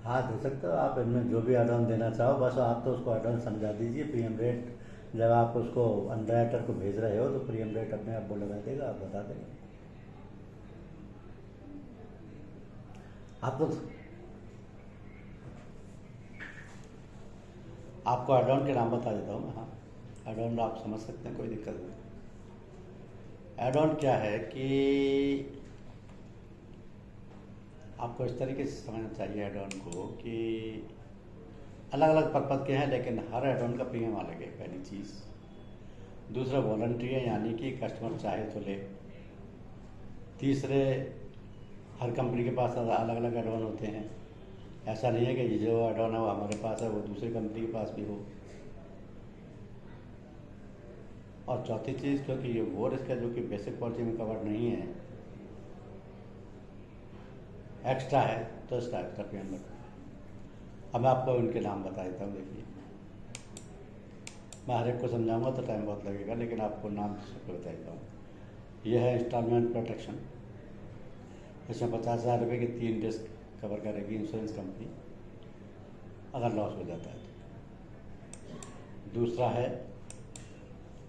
हाँ दे सकते हो आप, इनमें जो भी एड ऑन देना चाहो, बस आप तो उसको एड ऑन समझा दीजिए। प्रीमियम रेट जब आप उसको अंडरराइटर को भेज रहे हो तो प्रीमियम रेट अपने आप वो लगा देगा, आप बता देगा। आपको एड ऑन के नाम बता देता हूँ मैं। हाँ, एड ऑन आप समझ सकते हैं, कोई दिक्कत नहीं। एड ऑन क्या है कि आपको इस तरीके से समझना चाहिए एड ऑन को कि अलग अलग पर्पज़ के हैं, लेकिन हर एड ऑन का प्रीमियम अलग है, पहली चीज़। दूसरा वॉलंटरी है, यानी कि कस्टमर चाहे तो ले। तीसरे, हर कंपनी के पास अलग अलग एड ऑन होते हैं, ऐसा नहीं है कि जो एड ऑन है वो हमारे पास है वो दूसरी कंपनी के पास भी हो। और चौथी चीज़, क्योंकि ये वो रिस्क है जो कि बेसिक पॉलिसी में कवर नहीं है, एक्स्ट्रा है, तो इसका एक्स्ट्रा प्रीमियम लगता है। अब मैं आपको उनके नाम बता देता हूँ। देखिए, मैं हर एक को समझाऊंगा तो टाइम बहुत लगेगा, लेकिन आपको नाम सबको बता देता हूँ। यह है इंस्टॉलमेंट प्रोटेक्शन, इसमें 50,000 रुपये की 3 रिस्क कवर करेगी इंश्योरेंस कंपनी अगर लॉस हो जाता है तो। दूसरा है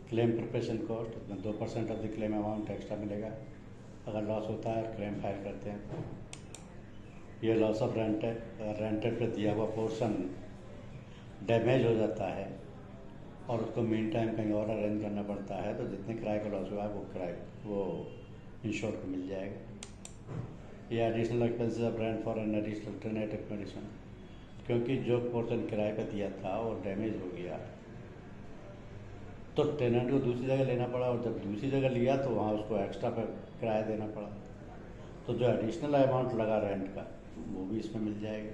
क्लेम प्रिपरेशन कॉस्ट, उसमें 2% of the claim amount extra मिलेगा अगर लॉस होता है और क्लेम फाइल करते हैं। ये लॉस ऑफ रेंट है, अगर रेंटेड पे दिया हुआ पोर्शन डैमेज हो जाता है और उसको मीन टाइम कहीं और अरेंज करना पड़ता है तो जितने किराए का लॉस हुआ है वो इंश्योर को मिल जाएगा। ये additional expenses of rent for an additional alternative condition, क्योंकि जो पोर्शन किराए पे दिया था वो डैमेज हो गया तो टेनेंट को दूसरी जगह लेना पड़ा, और जब दूसरी जगह लिया तो वहाँ उसको एक्स्ट्रा पर किराया देना पड़ा, तो जो एडिशनल अमाउंट लगा रेंट का वो भी इसमें मिल जाएगा।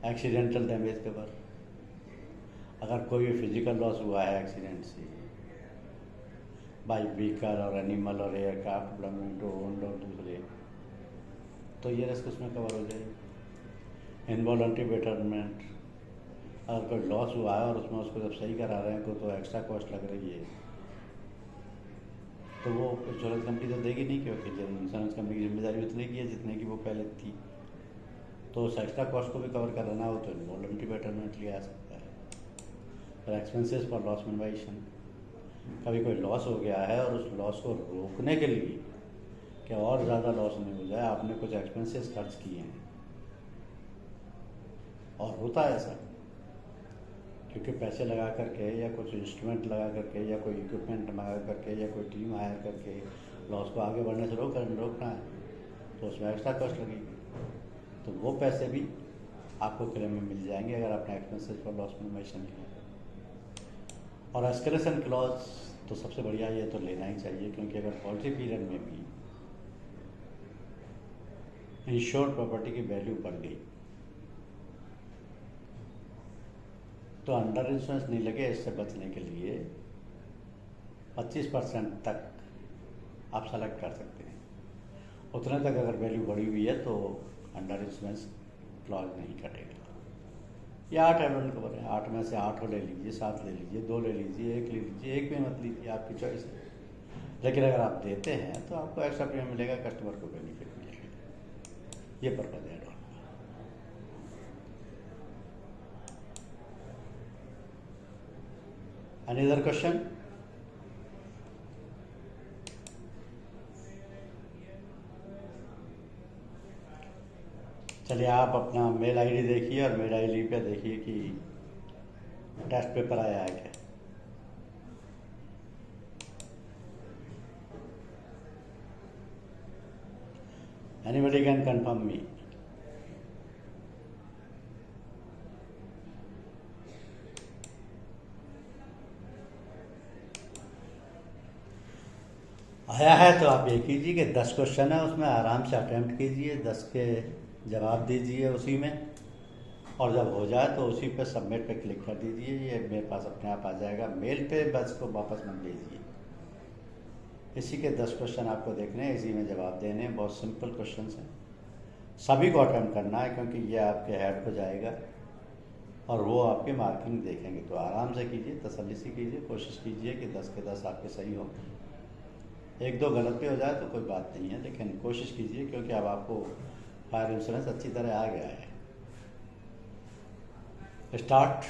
एक्सीडेंटल डैमेज कवर, अगर कोई भी फिजिकल लॉस हुआ है एक्सीडेंट से बाई व्हीकल और एनिमल और एयरक्राफ्ट बिलोंगिंग टू ओन्ड और दूसरे, तो ये रिस्क उसमें कवर हो जाएगी। इनवॉलंटरी बेटरमेंट, अगर कोई लॉस हुआ है और उसमें उसको जब सही करा रहे हैं तो एक्स्ट्रा कॉस्ट लग रही है तो वो इंश्योरेंस कंपनी तो देगी नहीं, क्योंकि इंश्योरेंस कंपनी की जिम्मेदारी उतनी की है जितने की वो पहले थी। तो उस एक्स्ट्रा कॉस्ट को भी कवर कराना हो तो इनवॉलंटरी बेटरमेंट लिया जा सकता है। फिर एक्सपेंसेस फॉर लॉस मिनिमाइजेशन, कभी कोई लॉस हो गया है और उस लॉस को रोकने के लिए कि और ज़्यादा लॉस नहीं हो जाए आपने कुछ एक्सपेंसेस खर्च किए हैं, और होता है ऐसा क्योंकि पैसे लगा करके या कुछ इंस्ट्रूमेंट लगा करके या कोई इक्विपमेंट लगा करके या कोई टीम हायर करके लॉस को आगे बढ़ने से रोकना है तो उसमें एक्स्ट्रा कॉस्ट लगेगी, तो वो पैसे भी आपको क्लेम में मिल जाएंगे अगर आपने एक्सपेंसेस फॉर लॉस मिनिमाइजेशन किया। और एस्केलेशन क्लॉज तो सबसे बढ़िया ये तो लेना ही चाहिए, क्योंकि अगर पॉलिसी पीरियड में भी इंश्योर्ड प्रॉपर्टी की वैल्यू बढ़ गई तो अंडर इंश्योरेंस नहीं लगे, इससे बचने के लिए 25% तक आप सेलेक्ट कर सकते हैं। उतने तक अगर वैल्यू बढ़ी हुई है तो अंडर इंश्योरेंस क्लॉज नहीं कटेगा। या 8 एडवांस कवर है, 8 में से 8 ले लीजिए, 7 ले लीजिए, 2 ले लीजिए, 1 ले लीजिए, 1 भी मत लीजिए, आपकी चॉइस है। लेकिन अगर आप देते हैं तो आपको एक्स्ट्रा प्रीमियम मिलेगा, कस्टमर को बेनिफिट मिलेगा। ये पर्पज है एडवांस। Any other question? चलिए आप अपना मेल आईडी देखिए और मेल आईडी पे देखिए कि टेस्ट पेपर आया है क्या। Anybody can confirm me? आया है तो आप ये कीजिए कि 10 क्वेश्चन है उसमें आराम से अटेम्प्ट कीजिए, 10 के जवाब दीजिए उसी में, और जब हो जाए तो उसी पे सबमिट पे क्लिक कर दीजिए, ये मेरे पास अपने आप आ जाएगा मेल पे, बस को वापस मत भेजिए। इसी के 10 क्वेश्चन आपको देखने हैं, इसी में जवाब देने हैं, बहुत सिंपल क्वेश्चन हैं, सभी को अटेम्प्ट करना है क्योंकि ये आपके हेड को जाएगा और वो आपकी मार्किंग देखेंगे। तो आराम से कीजिए, तसल्ली से कीजिए, कोशिश कीजिए कि 10 के 10 आपके सही हो। 1-2 गलत भी हो जाए तो कोई बात नहीं है, लेकिन कोशिश कीजिए क्योंकि अब आपको फायर इंश्योरेंस अच्छी तरह आ गया है। स्टार्ट।